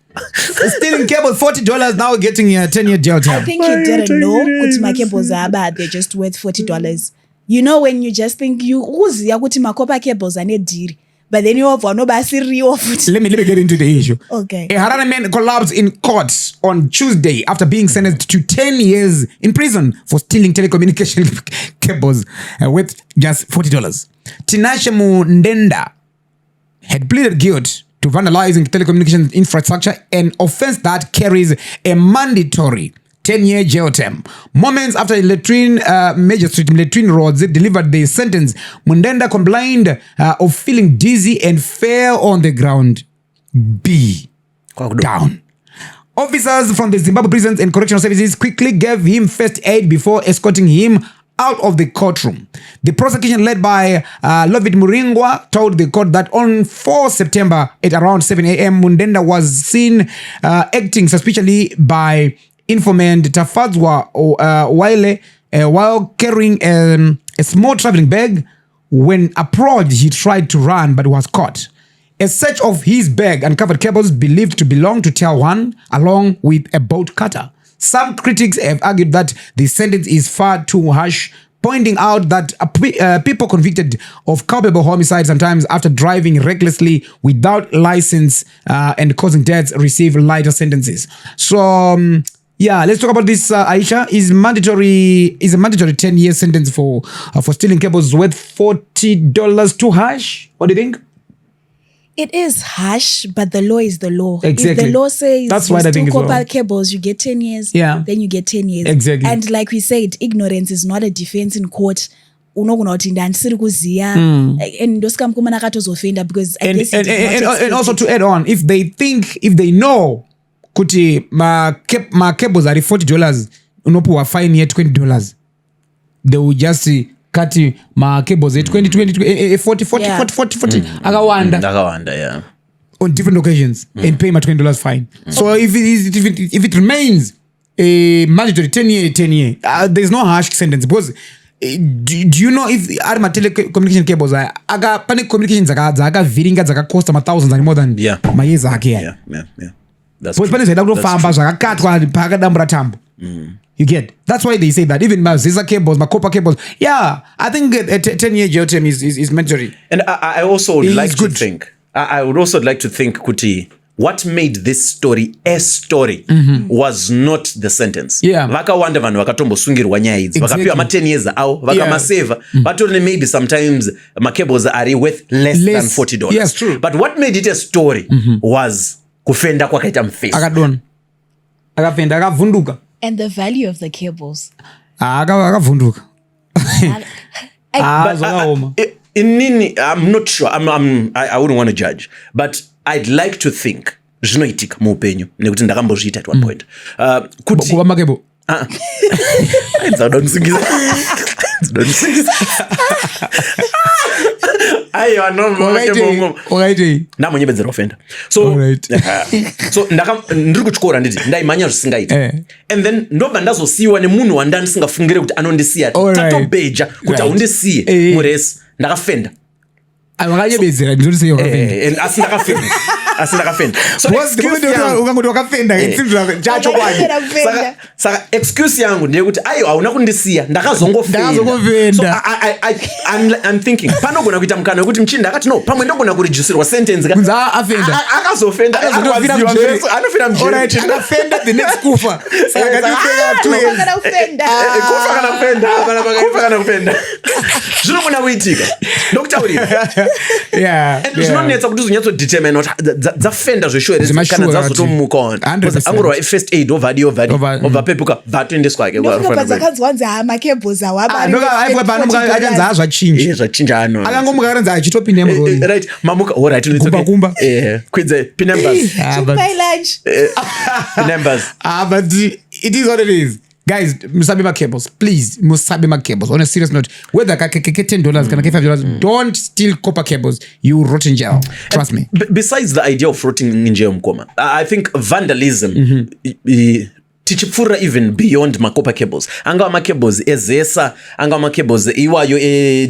Stealing cables $40 now getting a 10-year jail term. I think you didn't know kuti my cables are bad, they're just worth $40. You know when you just think uziya kuti makopa cables ane diri but then you have no basiriwo futhi. Let me get into the issue. Okay. A Harare man collapsed in court on Tuesday after being sentenced to 10 years in prison for stealing telecommunication cables worth just $40. Tinashe Mundenda had pleaded guilty to vandalizing telecommunications infrastructure, an offense that carries a mandatory 10-year jail term. Moments after Magistrate Latrine Roads delivered the sentence, Mundenda complained of feeling dizzy and fell on the ground. Down. Officers from the Zimbabwe Prisons and Correctional Services quickly gave him first aid before escorting him out of the courtroom. The prosecution led by Lovit Muringwa told the court that on 4 September at around 7 a.m. Mundenda was seen acting suspiciously by informant Tafadzwa Wile while carrying a small traveling bag. When approached, he tried to run but was caught. A search of his bag uncovered cables believed to belong to Tier 1 along with a bolt cutter. Some critics have argued that the sentence is far too harsh, pointing out that people convicted of culpable homicide sometimes after driving recklessly without license and causing deaths receive lighter sentences. So let's talk about this. Aisha, is a mandatory 10-year sentence for stealing cables worth $40 too harsh? What do you think? It is harsh, but the law is the law. Exactly. If the law says that's why I think copper cables, you get 10 years, then you get 10 years. Exactly. And like we said, ignorance is not a defense in court. Unogona kuti ndandisiri kuziya and ndosikamkumana akatozofenda because I guess and also to add on, if they know kuti ma cables are $40, unopuwa fine ye $20. They will just cut ma cables 40 akawanda yeah, on different occasions and pay my $20 fine. So if it remains a mandatory 10 year, there's no harsh sentence because do you know if my telecommunication cables aga pane communications zaka viringa zaka cost thousands and more than my years ake yeah. That's true. Pane zeda kufamba zvakakatwa phaka dambura tambo. You get? That's why they say that even my ZIMRA cables, my copper cables. Yeah, I think a 10-year jail term is mandatory. And I also would like to think. I would also like to think, Kuti, what made this story a story was not the sentence. Yeah. Vakawanda vanhu vakatombo sungirwa nyaya idzi. Vakapiwa ma 10 years awo, vakamaseva. But only maybe sometimes my cables are worth less than $40. Yes, true. But what made it a story was kufenda kwakaita mfesi. Akadon. Akafenda akavunduka. And the value of the cables. Akavunduka. I'm not sure. I wouldn't want to judge, but I'd like to think zvinoitika muupenyu nekuti ndakambozviita at one point. Kuti kuva makebo. Don't Aiwa ndamonyebedzera ofenda. So ndiri kuchikora nditi ndaimhanya zvisingaiti. And then ndobva ndazosiyiwa nemunhu wandandisingafungire kuti anondisiya. Tatobeja kuti aundisiye muresi. Ndakafenda. Wakanyebedzera ndinotisei wakafenda. Asi ndakafenda. So ukangoti wakafenda chacho kwani. Saka excuse yangu ndeyekuti aiwa hauna kundisiya ndakazongofenda. So I'm thinking panogona kuita mukana wekuti mchinda akati no pamwe ndogona kurejisirwa sentence ka. Kunza afenda. Akazofenda. Anofira mjeri. Akafenda the next kufa. Saka ndifenda twins. Kufa kana kufenda. Zvinogona kuitika. Ndokutaurira. Yeah. And zvinonetsa kuti uzonyatso determine kuti dzafenda zveshure kana dzazotomuka on. Angorwa first aid over pepuka vatoendeswa ke kwa rufana. Ndakazwanza hama cables awabari. Achanza zvachinja. Zvachinja ano. Akangomuka aranza achitopinda murori. Right. Mamuka all right. Kumba. Kwidze pin numbers. Buy lunch. Pin numbers. But it is what it is. Guys, musabe ma cables, please. Musabe ma cables. On a serious note, whether $10 can $5, don't steal copper cables. You rot in jail. Trust me. Besides the idea of rotting in jail, Mkoma, I think vandalism tichipfura even beyond ma copper cables. Anga ma cables ezesa, anga ma cables iwayo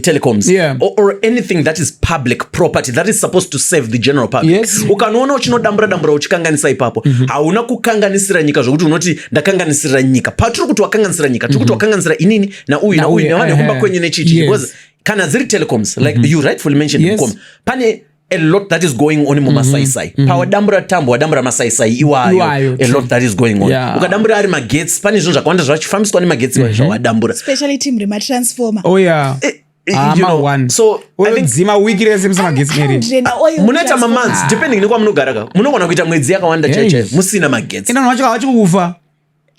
telecoms, or anything that is public property that is supposed to save the general public. Yes. Ukanoona uchinodambura uchikanganisira ipapo. Hauna kukanganisira nyika zvokuti unoti ndakanganisira nyika. Patiri kuti wakanganisira nyika, tiri kuti wakanganisira inini na uyu na uyu nevane kumba kwenye nechichi. Because kana ziri telecoms, like you rightfully mentioned, Mkoma, pane a lot that is going on mumasaisai. Pawa dambura tambo, wadambura masaisai iwayo. A lot that is going on. Ukadambura ari magetsi, pani zvinhu zvakawanda zvachifambiswa nemagetsi wadambura. Especially TIMRA transformer. Oh yeah. You know, one. So I think zima wiki resemsa magetsi meri. Munoita months depending nekwa munogaraka. Munogona kuita mwedzi yakawanda chaicha musina magetsi. Ina wacho kufa.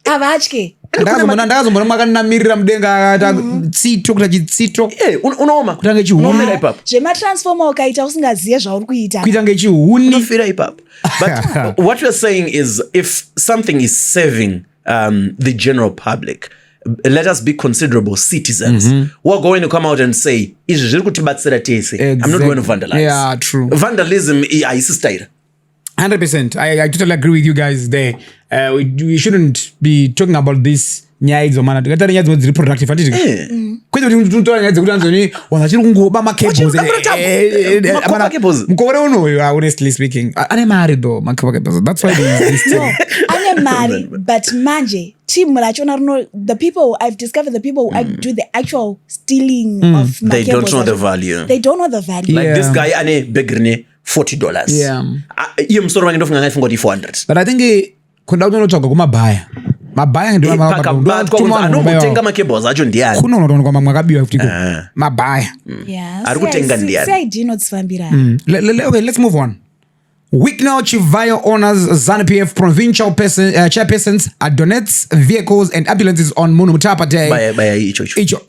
Avatye. Ndakazombona makanamirira mudenga akata tsito kuti chitsito. Unooma. Kutanga chihuni ipapo. Zvema transformer ukaita usingaziye zvauri kuita. Kuita ngechihuni. Unofira ipapo. But what we're saying is if something is saving the general public, let us be considerable citizens who are going to come out and say, izvi zviri kutibatsira tese. I'm not going to vandalize. Yeah, true. Vandalism is style. 100%. I totally agree with you guys there. We shouldn't be talking about this nyaya mana tikataura nyaya dzimwe dziri productive atiti kwete kuti tinotora nyaya dzekuti anzoni wanachiri kungoba macables mukore unoyu honestly speaking ane mari though macables. That's why there is this no ane mari but manje team rachona the people I've discovered the people who do the actual stealing of they don't know the value. They don't know the value. Like this guy ane begrini $40. Yeah. Iye musoro wange ndofunga ngaifunga kuti $400. But I think konda unotsvaga kumabhaya. Mabhaya ndio anotenga macables acho ndiani. Kuno unotonga mamwe akabiwa kuti mabhaya. Yeah. Ari kutenga ndiani. Sai dinotsvambira. Okay, let's move on. Week now, Chivayo honors ZANU-PF provincial chairpersons donates vehicles and ambulances on Munumutapa Day. Baya icho.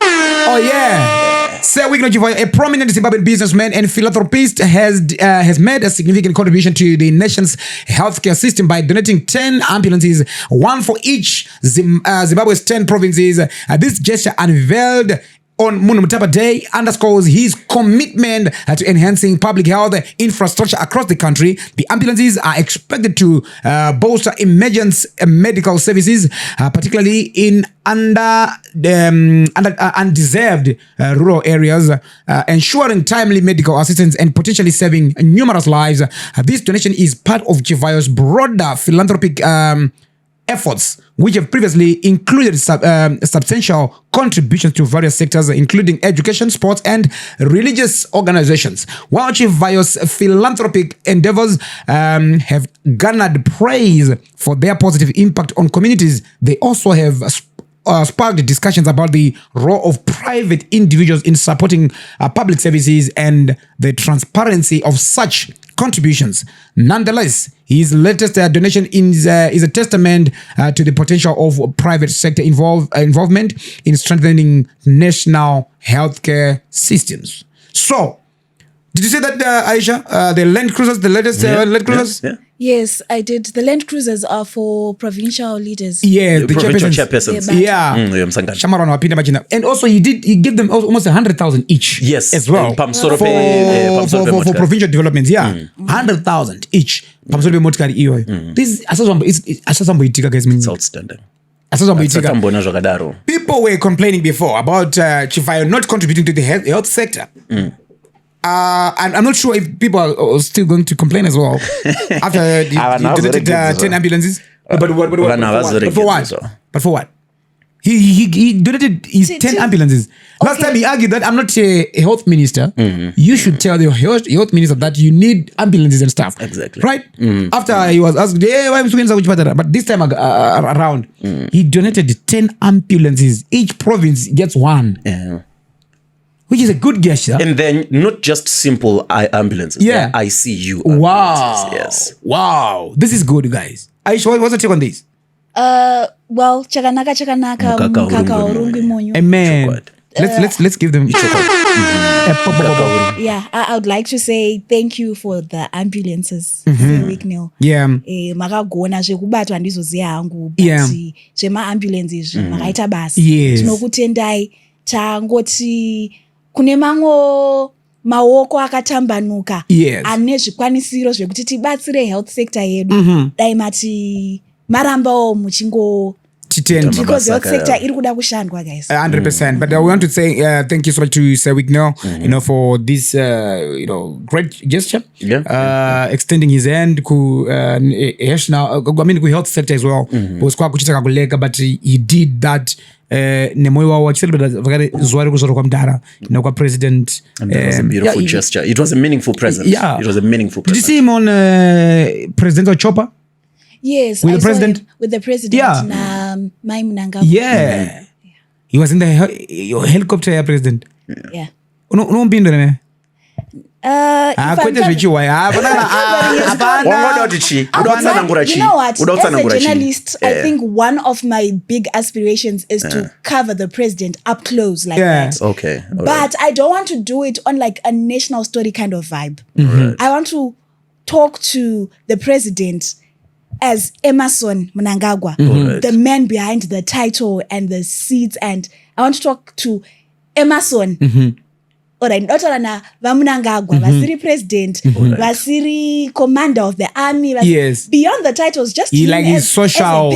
Oh yeah. Sewigno Chivayo, a prominent Zimbabwean businessman and philanthropist, has made a significant contribution to the nation's healthcare system by donating 10 ambulances, one for each Zimbabwe's 10 provinces. This gesture, unveiled on Munumutapa Day, underscores his commitment to enhancing public health infrastructure across the country. The ambulances are expected to bolster emergency medical services, particularly in undeserved rural areas, ensuring timely medical assistance and potentially saving numerous lives. This donation is part of Chivayo's broader philanthropic efforts, which have previously included substantial contributions to various sectors, including education, sports, and religious organizations. While Chivayo's philanthropic endeavors have garnered praise for their positive impact on communities, they also have sparked discussions about the role of private individuals in supporting public services and the transparency of such contributions. Nonetheless, his latest donation is a testament to the potential of private sector involvement in strengthening national healthcare systems. So, did you say that, Aisha, the Land Cruisers, the latest Land Cruisers? Yeah. Yes, I did. The Land Cruisers are for provincial leaders. Yeah, the provincial chairpersons. chairpersons. Yeah. Shamarano Wapinda Machina. And also he gave them almost 100,000 each. Yes. As well. For provincial developments, yeah. 100,000 each. Pamsorope motikari iyo. This asasamboitika guys means. It's outstanding. Asasamboitika. People were complaining before about Chivayo not contributing to the health sector. I'm not sure if people are still going to complain as well after he donated 10 ambulances. But for what? He donated his 10 ambulances. Last time he argued that I'm not a health minister. You should tell the health minister that you need ambulances and stuff. Exactly. Right? After he was asked, but this time around, he donated 10 ambulances. Each province gets one. Yeah. Which is a good gesture. And then not just simple ambulances. Yeah. ICU ambulances. Wow. Yes. Wow. This is good, guys. Aisha, what's your take on this? Well, chakanaka mukaka urungu monyo. Amen. Let's give them each other. Yeah, I would like to say thank you for the ambulances. Yeah. Makagona zvekubatwa ndizoziya hangu Yeah. but zvemaambulances makaita basa. Yes. Tinokutendai tangoti kune mamwe maoko akatambanuka ane zvikwanisiro zvekuti tibatsire health sector yedu. Dai mati marambawo muchingo because health sector iri kuda kushandwa guys. 100%. But I want to say thank you so much to Sewigno, for this great gesture. Yeah. Extending his hand ku health sector as well. Was kwa kuchita kakulega, but he did that. Nemoyo wawo wachicelebrate vakare zuva rekuzvarwa kwamudhara kwa president. And that was a beautiful gesture. It was a meaningful present. Yeah. It was a meaningful present. Did you see him on presidential chopper? Yes, with the president. With the president. Yeah. Na Mai Tt. Yeah. He was in the helicopter, president. Yeah. Unompindura You know what? As a journalist, I think one of my big aspirations is to cover the president up close like that. Okay. But I don't want to do it on like a national story kind of vibe. Right. I want to talk to the president as Emmerson Mnangagwa, the man behind the title and the seats, and I want to talk to Emmerson. Alright, not na Vamunangagwa, Vasiri president, Vasiri commander of the army. Yes. Beyond the titles, just he like his social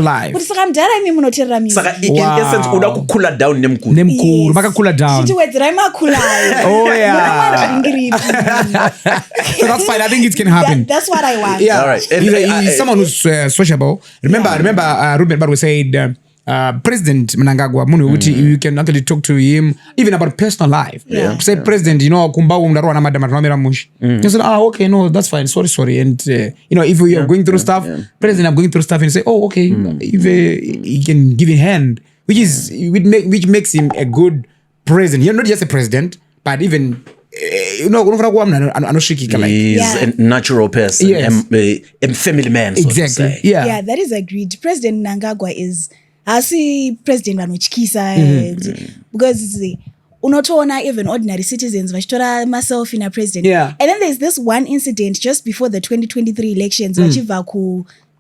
life. But saka mdara imi munotera music. Saka in essence uda kukula down nemkuru. Nemkuru, maka kula down. Chiti wedra ima kula. Oh yeah. So that's fine. I think it can happen. That's what I want. Yeah. All right. He's someone who's sociable. Remember Ruben Barwe said President Mnangagwa, you can actually talk to him even about personal life. Say, President, kumbawu mdaruwa na madama tunamira mushi. You say, okay, no, that's fine. Sorry. And, if we are going through stuff, President, I'm going through stuff, and say, oh, okay, if he can give a hand, which makes him a good president. You're not just a president, but even, he's a natural person, a family man, so to say. Yeah, that is agreed. President Mnangagwa is, I see President Vanuchikisa because unotoona even ordinary citizens vachitora maselfie na president. Yeah. And then there's this one incident just before the 2023 elections vachibva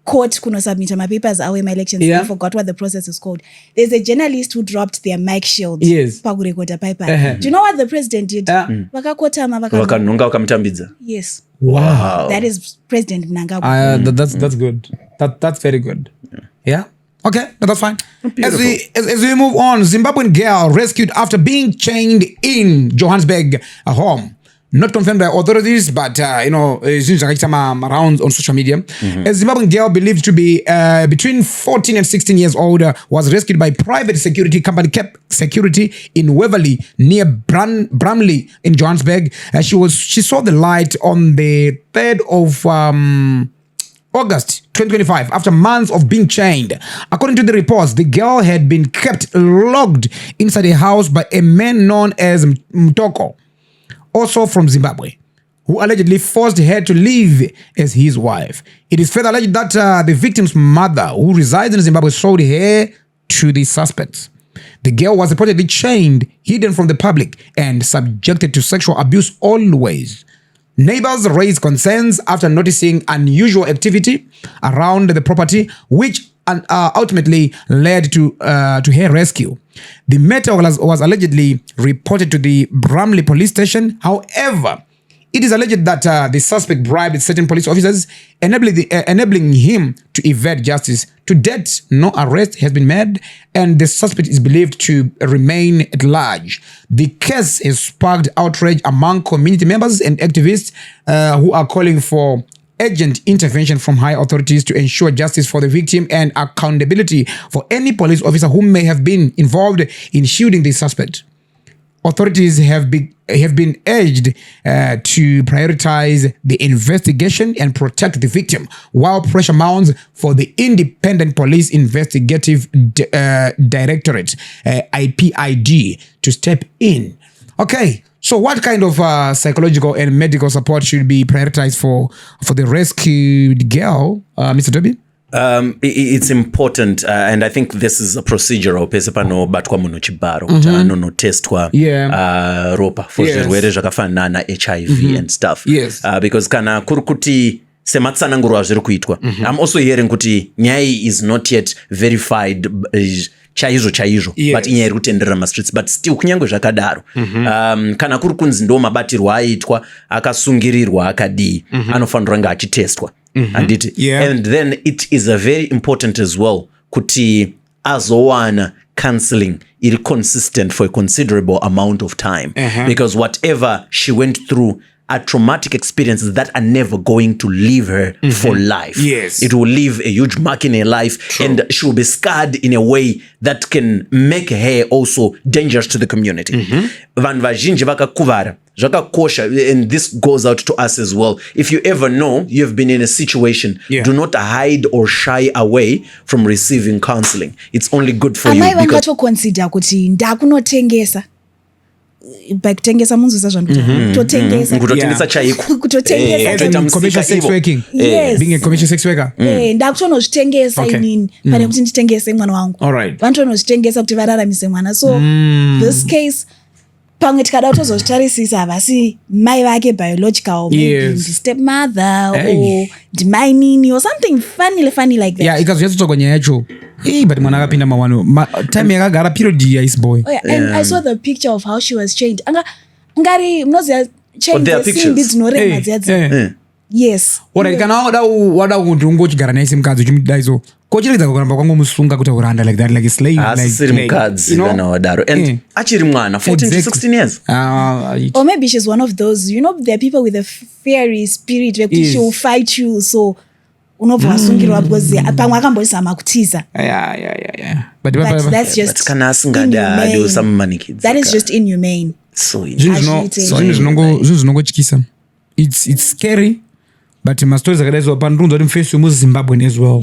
court kunosubmita mapapers awe ma-elections. I forgot what the process is called. There's a journalist who dropped their mic shield pakurekoda paper. Do you know what the president did? Vakakotama vakanhonga vakamutambidza. Yes. Wow. That is President Mnangagwa. That's good. That's very good. Yeah. Okay, that's fine. As we move on, Zimbabwean girl rescued after being chained in Johannesburg home. Not confirmed by authorities, but since some rounds on social media, a Zimbabwean girl believed to be between 14 and 16 years old was rescued by private security company Kirk Security in Waverley near Bramley in Johannesburg. She saw the light on the 3rd of August 2025 after months of being chained. According to the reports, the girl had been kept locked inside a house by a man known as Mtoko, also from Zimbabwe, who allegedly forced her to live as his wife. It is further alleged that the victim's mother, who resides in Zimbabwe, sold her to the suspects. The girl was reportedly chained, hidden from the public, and subjected to sexual abuse always. Neighbors raised concerns after noticing unusual activity around the property, which ultimately led to her rescue. The matter was allegedly reported to the Bramley police station. However, it is alleged that the suspect bribed certain police officers, enabling him to evade justice. To date, no arrest has been made, and the suspect is believed to remain at large. The case has sparked outrage among community members and activists who are calling for urgent intervention from high authorities to ensure justice for the victim and accountability for any police officer who may have been involved in shooting the suspect. Authorities have been urged to prioritize the investigation and protect the victim, while pressure mounts for the Independent Police Investigative Directorate, IPID, to step in. Okay. So what kind of psychological and medical support should be prioritized for the rescued girl, Mr. Toby? It's important, and I think this is a procedural pese pano batwa muno chibaro kuti anonotestwa ropa for zvirwere zvakafanana na HIV and stuff. Because kana kuri kuti sematsanangurwa zviri kuitwa, I'm also hearing kuti nyaya is not yet verified chaizvo but inyaya iri kutenderera mastreets, but still kunyange zvakadaro kana kuri kunzi ndo mabatirwa aitwa akasungirirwa akadii anofanirwa nga achitestwa. And then it is a very important as well kuti azowana counseling iri consistent for a considerable amount of time, because whatever she went through are traumatic experiences that are never going to leave her for life. It will leave a huge mark in her life. And she will be scarred in a way that can make her also dangerous to the community. Vanhu vazhinji vakakuvara zvakakosha, and this goes out to us as well. If you ever know you've been in a situation, do not hide or shy away from receiving counseling. It's only good for you. Amai vangatokonsida kuti ndakunotengesa kutengesa munzisa zvanhu kutotengesa chaiko commercial sex working. Being a commercial sex worker. Ndakutonozvitengesa inini pane kuti nditengese mwana wangu. Vanotonozvitengesa kuti vararamise mwana. So this case pamwe tikada kutozozvitarisisa havasi mai vake biological, maybe stepmother or ndimai nini or something funny like that. Ikazviyatsotsogwa nyaya yacho. But mwana akapinda mawano time yakagara period is boy. And I saw the picture of how she was chained. Ngari mnoziya chained simbi dzinorema dziya. Yes. Kana wada kuti ungochigara naye semukadzi uchimudaiso kochiredza kuramba kwangomusunga kuti uranda like that, like a slave, asiri mukadzi kana wadaro, and achiri mwana 14 to 16 years. Or maybe she's one of those, there are people with a fiery spirit where she will fight you, so unobva wasungirwa because pamwe akambozama kutiza. But that's just kana asingada do some manikidzi. That is just inhumane. So zvinongotyisa. It's scary. But mastori zakadaizwa pandunza kuti mfesi umuzi Zimbabwean as well.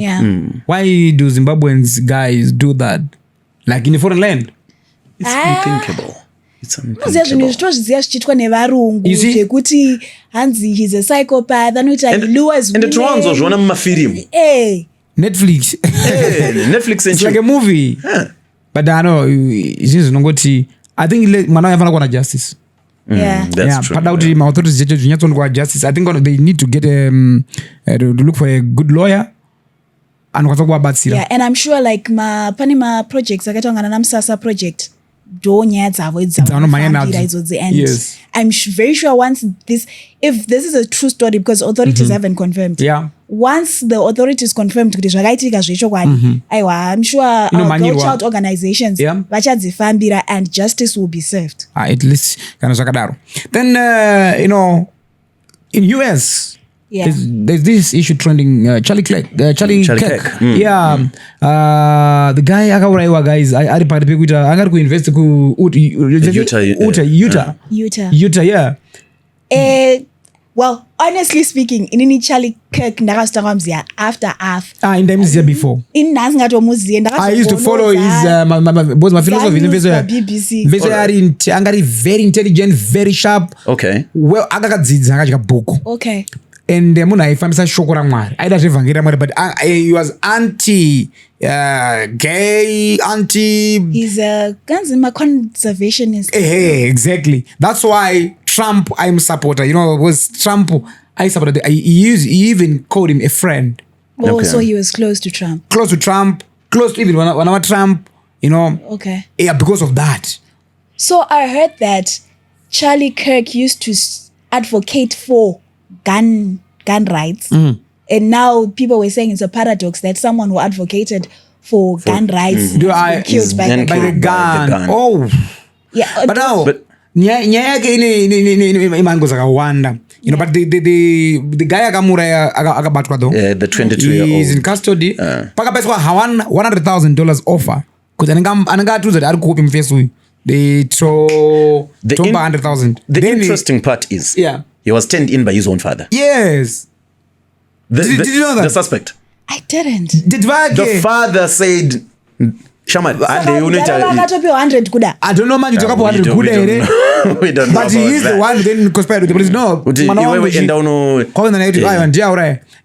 Why do Zimbabweans guys do that? Like in a foreign land? It's unthinkable. Zvitozviziva zvichiitwa nevarungu zvekuti hanzi he's a psychopath anoita lures and tinowanzozviona mumafirimu. Netflix and it's like a movie. But I know izvi zvinongoti I think mwana yafana kuona justice. That's true. Pada kuti authorities jeje zvinyatsonwa justice. I think they need to get to look for a good lawyer and kwatsokuwabatsira. Yeah, and I'm sure like pane ma projects akatongana namsasa project do nyaya dzavo idzavo and yes. I'm very sure once if this is a true story because authorities haven't confirmed. Yeah. Once the authorities confirmed kuti zvakaitika zvechokwadi, I'm sure girl child organizations vachadzifambira and justice will be served. At least kana zvakadaro. Then in US there's this issue trending Charlie Kirk. Yeah. The guy akauraiwa guys ari pakati pekuita angari kuinvest ku Utah. Yeah. Well, honestly speaking, inini Charlie Kirk ndakazotangwa after indamizia before. I used to follow his my philosophy BBC. Angari very intelligent, very sharp. Okay. Well, akakadzidza akadya bhuku. Okay. And munhu aifambisa shoko raMwari. Aida zvevhangeri raMwari, but he was anti gay, anti. He's a conservationist. Exactly. That's why Trump, I'm a supporter. Was Trump, I supported. He even called him a friend. Oh, okay. So he was close to Trump. Close to even when Trump, Okay. Yeah, because of that. So I heard that Charlie Kirk used to advocate for gun rights. And now people were saying it's a paradox that someone who advocated for gun rights is killed by the gun. Oh. Yeah. But now, nyaya yake imango zakawanda. But the guy akamura akabatwa though. Yeah, the 22-year-old. He's in custody. Pakapeswa $100,000 offer. Because ananga atuza ari kuhopi mfesu huyu. They throw $100,000. The interesting part is he was turned in by his own father. Yes. Did you know that? The suspect. I didn't. The father said, Shaman, I don't know man, you talk about 100 kuda. We don't know. But he is the one who then conspired with the police. No.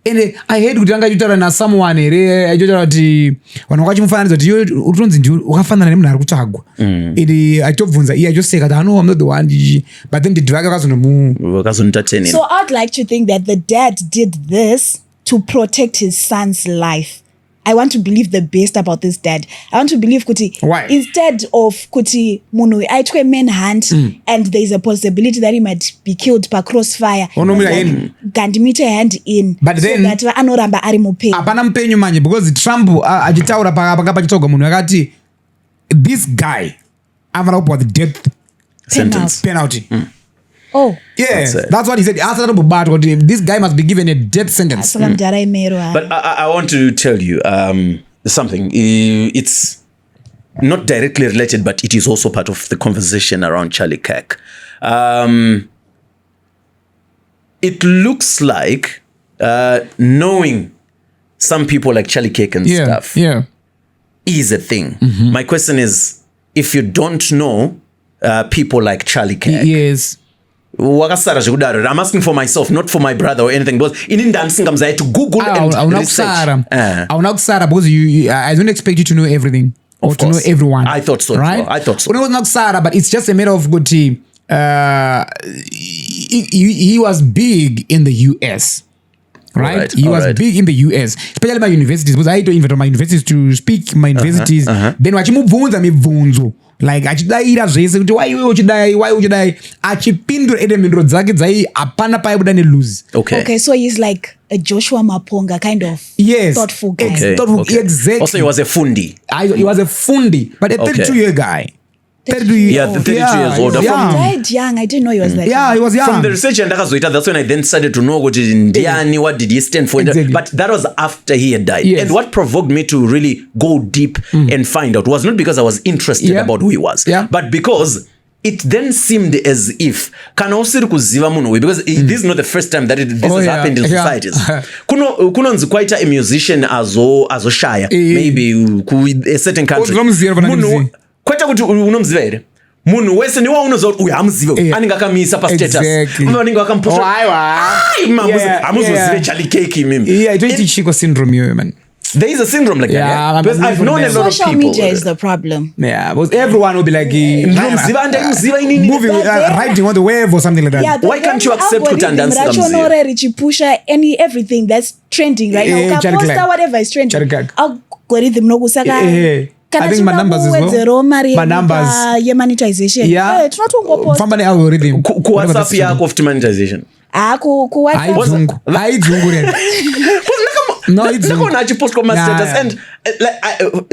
And I hate kutanga yutara na someone ere ajotara kuti vanhu vakachimufananidzo kuti iwe utonzi ndi wakafanana nemunhu ari kutsvagwa. Ende achobvunza iye achoseka kuti no, I'm not the one. But then the vake vakazonentertain. So I'd like to think that the dad did this to protect his son's life. I want to believe the best about this dad. I want to believe kuti instead of kuti munhu aitwe manhunt and there's a possibility that he might be killed by crossfire. Gandimite hand in. But then so that anoramba ari mupenyu. Apana mupenyu manje because Trump achitaura pakanga pachitsauga munhu akati this guy avana kupa the death sentence penalty. Oh. Yeah, that's what he said. This guy must be given a death sentence. But I want to tell you something. It's not directly related, but it is also part of the conversation around Charlie Kirk. It looks like knowing some people like Charlie Kirk and stuff is a thing. My question is, if you don't know people like Charlie Kirk, I'm asking for myself, not for my brother or anything, because in dancing comes to Google and research. Because I don't expect you to know everything or to know everyone. I thought so. Right? I thought so. Not Sarah, but it's just a matter of good team. He was big in the US. Right? He was big in the US, especially my universities, because I had to invite my universities to speak my universities. Then wachimubvunza mibvunzo. Like achidaira zvese kuti why uchidai achipindura ede mhinduro dzake dzai hapana paibuda nelose. Okay, so he's like a Joshua Maponga kind of thoughtful guy. Exactly. Also he was a fundi. He was a fundi, but a 32-year guy. 32 years old. He died young. I didn't know he was that young. He was young. From the research and that's when I then started to know what did he stand for. Exactly. But that was after he had died. And what provoked me to really go deep and find out was not because I was interested about who he was, but because it then seemed as if because this is not the first time that this has happened in societies. Kunonzi quite a musician azoshaya maybe a certain country. Kwete kuti unomziva here munhu wese ndiwa unoziva kuti uyu hamuzive anenge akamisa pastatus anenge akamupusha hamuzozive Charlie Kirk imimi itoiti chiko syndrome iyoyo man. There is a syndrome like that. Because I've known a lot of people. Social media is the problem. Yeah, because everyone will be like moving, riding on the wave or something like that. Yeah, why can't you accept everything that's trending right now? Poster whatever is trending. Algorithm no kusaka. I think my numbers as well. My numbers. Monetization. Yeah. It's not one Family algorithm. WhatsApp yako of monetization. No, it's nakona achipost kwa status and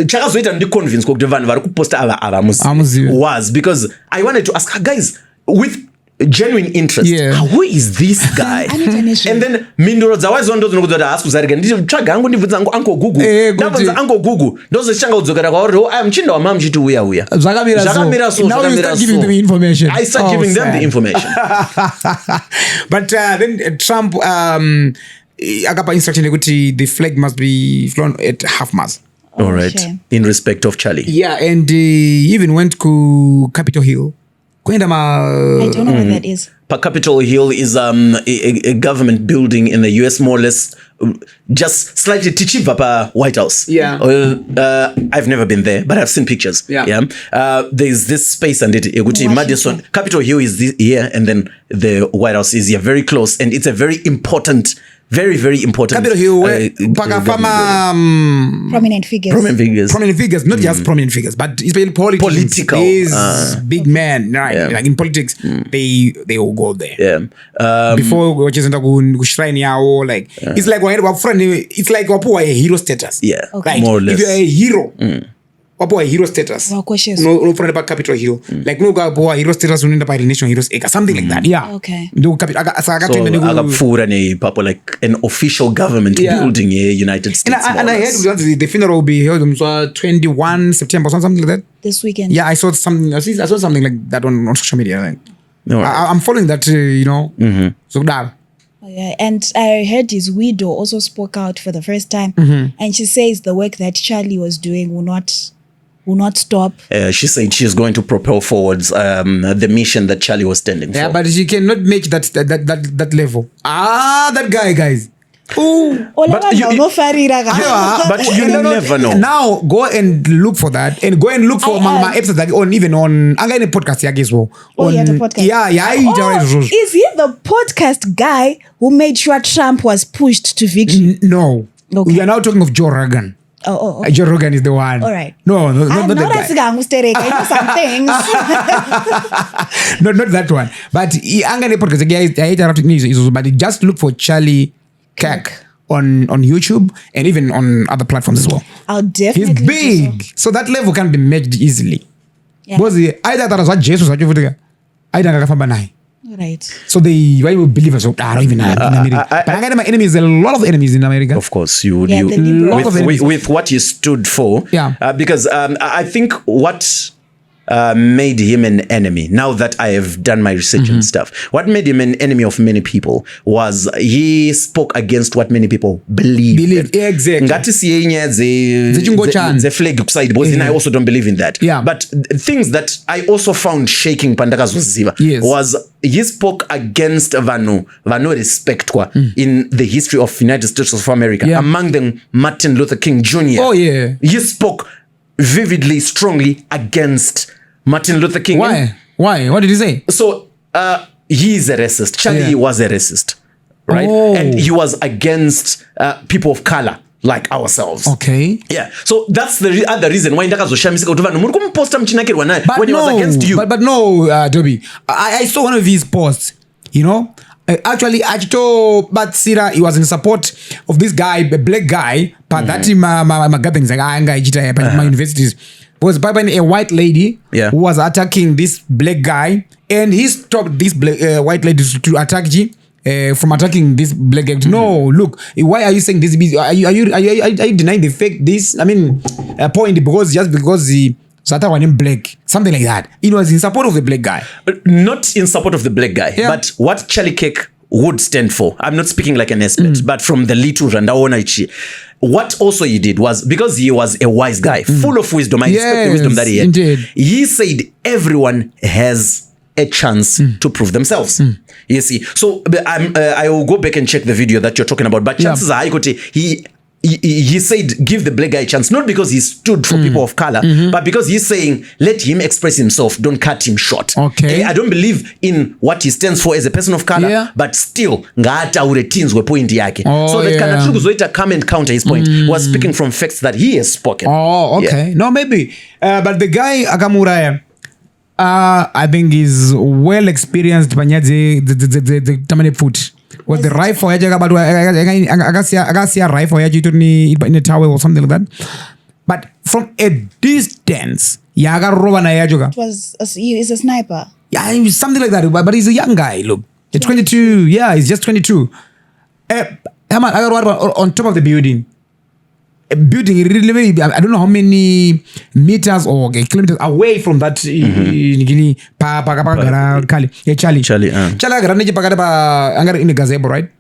chakazoita ndiconvince kuti vanhu vari kuposta ava was because I wanted to ask her, guys, with genuine interest, who is this guy? And then mindoro dzawaizwa ndo dzinokuti hasikuzarika nditi tsvaga hangu ndibvunza uncle Google ndabvunza uncle Google ndozochanga kudzokera kwauri mchinda wamam chiti uya zvakamira so now you start giving them information. I start giving them the information. But then Trump akapa instruction yekuti the flag must be flown at half mast. All right, in respect of Charlie. Yeah, and he even went to Capitol Hill. I don't know what that is. Capitol Hill is a government building in the US, more or less, just slightly tichiva pa White House. Yeah. I've never been there, but I've seen pictures. Yeah. There's this space and Madison. Capitol Hill is here, and then the White House is here, very close, and it's a very important. Very, very important. Capitol Hill, prominent figures. Prominent figures, not just prominent figures, but especially political. Big men, right? Like in politics, they all go there. Yeah. Before wachezenda kushrine yao, like it's like it's like wapo a hero status. Yeah, like, more or less. If you're a hero. Wapo a hero status. Unaenda pa Capitol Hill. Like no wapo a hero status unaenda pa Nation Heroes Acre, something like that. Yeah. Okay. So agapfura ne papo like an official government building here, United States. And I heard the funeral will be held on 21 September or something like that. This weekend. Yeah, I saw something like that on social media. Like, I'm following that, So that. Oh, yeah, and I heard his widow also spoke out for the first time, and she says the work that Charlie was doing will not stop. She said she's going to propel forwards the mission that Charlie was standing for. Yeah, but she cannot make that level. That guy, guys. But you never know. Now go and look for that, and go and look for my episodes like even on the podcast as well. The podcast. Is he the podcast guy who made sure Trump was pushed to victory? No. Okay. We are now talking of Joe Rogan. Oh. Joe Rogan is the one. All right. No, not that guy. Some things. Not that one. But but just look for Charlie Kirk on YouTube and even on other platforms as well. I'll definitely. He's big, so that level can be matched easily. Yeah. Right. So the why would believe us? I don't even know. But I got my enemies. A lot of enemies in America. Of course, you with what he stood for. Yeah. Because I think what made him an enemy, now that I have done my research and stuff, what made him an enemy of many people was he spoke against what many people believed. Exactly. The flag side, because I also don't believe in that. Yeah. But things that I also found shaking Pandaka's was he spoke against Vanu respect in the history of United States of America. Yeah. Among them, Martin Luther King Jr. Oh yeah. He spoke vividly, strongly against Martin Luther King. Why? What did he say? So he is a racist. Charlie was a racist, right? Oh. And he was against people of color like ourselves. Okay. Yeah. So that's the other reason why ndakazoshamisa kuti vanhu muri kumuposta muchinakirwa naye when he was against you. But no, Dobby. I saw one of his posts, actually, Achito Batsira, he was in support of this guy, a black guy, but that my gatherings like my universities was by a white lady who was attacking this black guy, and he stopped this white lady to attack from attacking this black guy. No, look, why are you saying this? Are you denying the fact this? I mean, point because he black, something like that. It was in support of the black guy. Not in support of the black guy, but what Charlie Kirk would stand for. I'm not speaking like an expert, but from the little Randaonaichi. What also he did was, because he was a wise guy, full of wisdom, I respect the wisdom that he had. Indeed. He said everyone has a chance to prove themselves. You see, so I will go back and check the video that you're talking about, but chances are he he said give the black guy a chance, not because he stood for people of color, but because he's saying let him express himself, don't cut him short. Okay. I don't believe in what he stands for as a person of color, but still ngaataure teens point yake. So that kana tiri kuzoita come and counter his point was speaking from facts that he has spoken. Oh, okay. No, maybe. But the guy Akamura, I think is well experienced panyadze the tamane foot. Was the rifle agasia rifle in a tower or something like that. But from a distance, He's a sniper. Yeah, he was something like that. But he's a young guy. Look, he's 22. Yeah, he's just 22. On top of the building. A building, really, I don't know how many meters or kilometers away from that. Charlie. In the gazebo, right?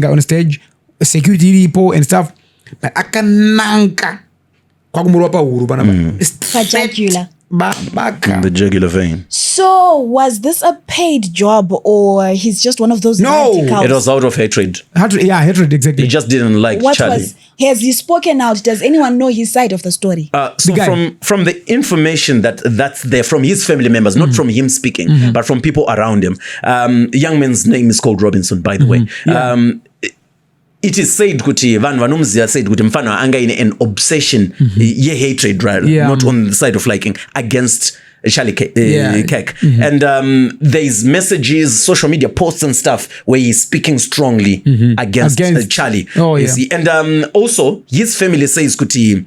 On stage, security people and stuff. But akananka the jugular vein. So was this a paid job or he's just one of those? No, it was out of hatred. Hatred, exactly. He just didn't like Charlie. Has he spoken out? Does anyone know his side of the story? So from the information that's there from his family members, not from him speaking, but from people around him. Young man's name is called Robinson, by the way. It is said kuti vanhu vanomziva said kuti mfana anga ine an obsession hatred, right? Not on the side of liking, against Charlie Kirk. And there's messages, social media posts and stuff where he's speaking strongly against Charlie. You see, and also his family says kuti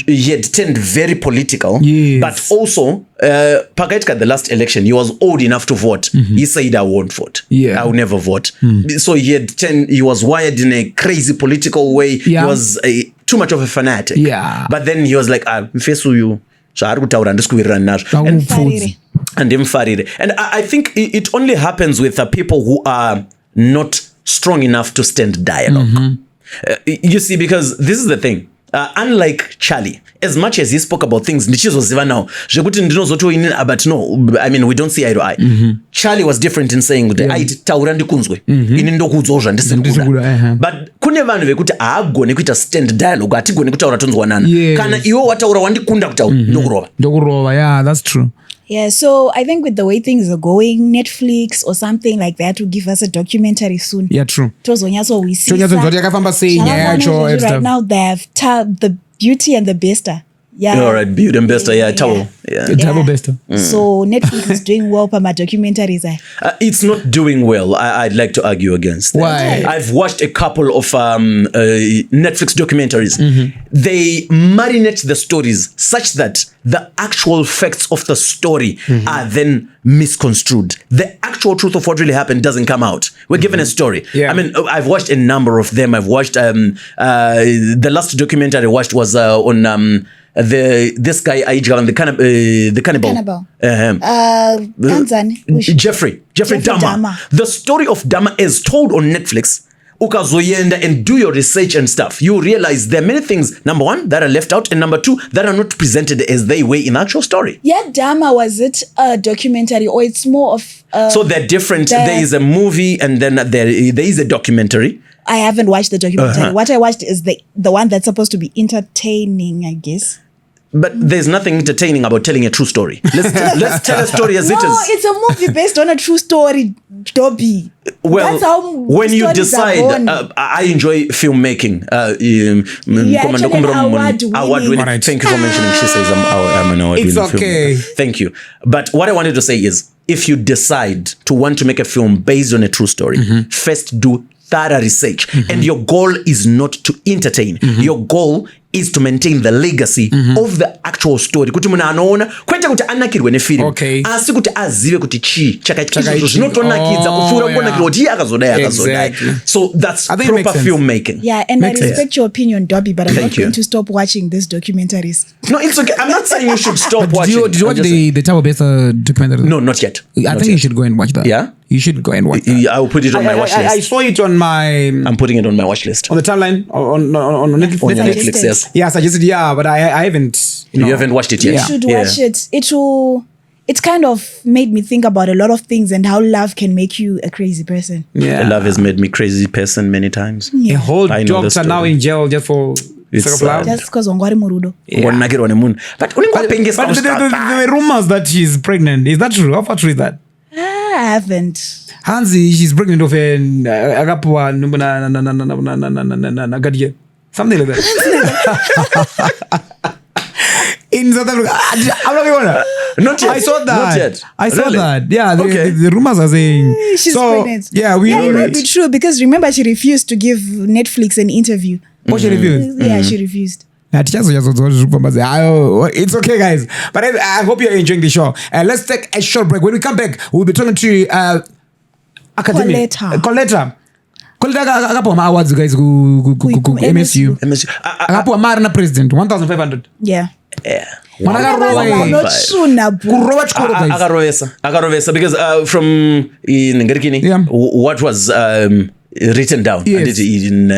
he had turned very political, but also Pakaitka, the last election, he was old enough to vote. He said, I won't vote. I will never vote. So he was wired in a crazy political way. He was too much of a fanatic. But then he was like, you. And I think it only happens with people who are not strong enough to stand dialogue. You see, because this is the thing. Unlike Charlie, as much as he spoke about things, but no, I mean, we don't see eye to eye. Charlie was different in saying, but kune vanhu vekuti haagone kuita stand dialogue, hatigone kutaura tonzwanana. Kana iwo wataura wandikunda kutaura ndokurova. Yeah, that's true. Yeah, so I think with the way things are going, Netflix or something like that will give us a documentary soon. Yeah, true. Right now they have the Beauty and the Beaster. Yeah. All right, Beauty and Beaster. Towel. Double Beaster. So Netflix is doing well, but my documentaries are. It's not doing well. I'd like to argue against that. Why? I've watched a couple of Netflix documentaries. They marinate the stories such that the actual facts of the story are then misconstrued. The actual truth of what really happened doesn't come out. We're given a story. I mean, I've watched a number of them. I've watched the last documentary I watched was on this guy the cannibal. Jeffrey Dahmer. The story of Dahmer is told on Netflix. Ukazoyenda and do your research and stuff. You realize there are many things, number one, that are left out, and number two, that are not presented as they were in the actual story. Yeah, Dahmer, was it a documentary or it's more of... so they're different. There is a movie and then there is a documentary. I haven't watched the documentary. What I watched is the one that's supposed to be entertaining, I guess. But there's nothing entertaining about telling a true story. Let's tell a story as it is. No, it's a movie based on a true story, Dobby. Well, that's how when you decide, I enjoy filmmaking. Award-winning. Thank you for mentioning. She says I'm an award-winning filmmaker. Thank you. But what I wanted to say is, if you decide to want to make a film based on a true story, first do thorough research. And your goal is not to entertain. Your goal is to maintain the legacy of the actual story. Kuti muna anaona kwete kuti anakirwe nefilm. Asi kuti azive kuti chi chakaitika zvinotonakidza kufura kunakirwa kuti akazodai. So that's proper filmmaking. Yeah, and I respect your opinion, Dobby, but I'm not going to stop watching these documentaries. No, it's okay. I'm not saying you should stop watching. Did you watch the Tower Beaster documentary? No, not yet. I think you should go and watch that. Yeah? You should go and watch that. I will put it on my watch list. I saw it on my... I'm putting it on my watch list. On the timeline? On Netflix? On Netflix, yes. Yeah, suggested, but I haven't... You haven't watched it yet? You should watch it. It it kind of made me think about a lot of things and how love can make you a crazy person. Yeah. Love has made me crazy person many times. A whole I know the doctor now story. in jail just for It's love. Just because Ongwari Murudo. Wanakirwa ne munhu. But the rumors that she's pregnant, is that true? How far true is that? I haven't. Hansi, she's pregnant of an agapwa nagadia. Something like that. In South Africa. I'm not gonna. Not yet. I saw that. Not yet. I saw Really? that. Yeah, Okay. the rumors are saying She's so, pregnant. Yeah, it might be true because remember she refused to give Netflix an interview. What she refused? Yeah, she refused. It's okay, guys. But I hope you're enjoying the show. Let's take a short break. When we come back, we'll be talking to academic Colletah. Colletah agapo ma awards guys ku MSU. Agapo marina president 1,500. Yeah. Akarovesa because from in Ngerikini, what was written down in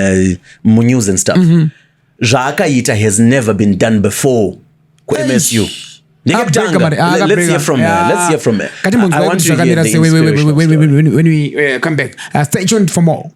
news and stuff. Zvaakaita has never been done before ku MSU. Let's hear from her. Let's hear from her. I want to hear the inspirational story. When we come back, stay tuned for more.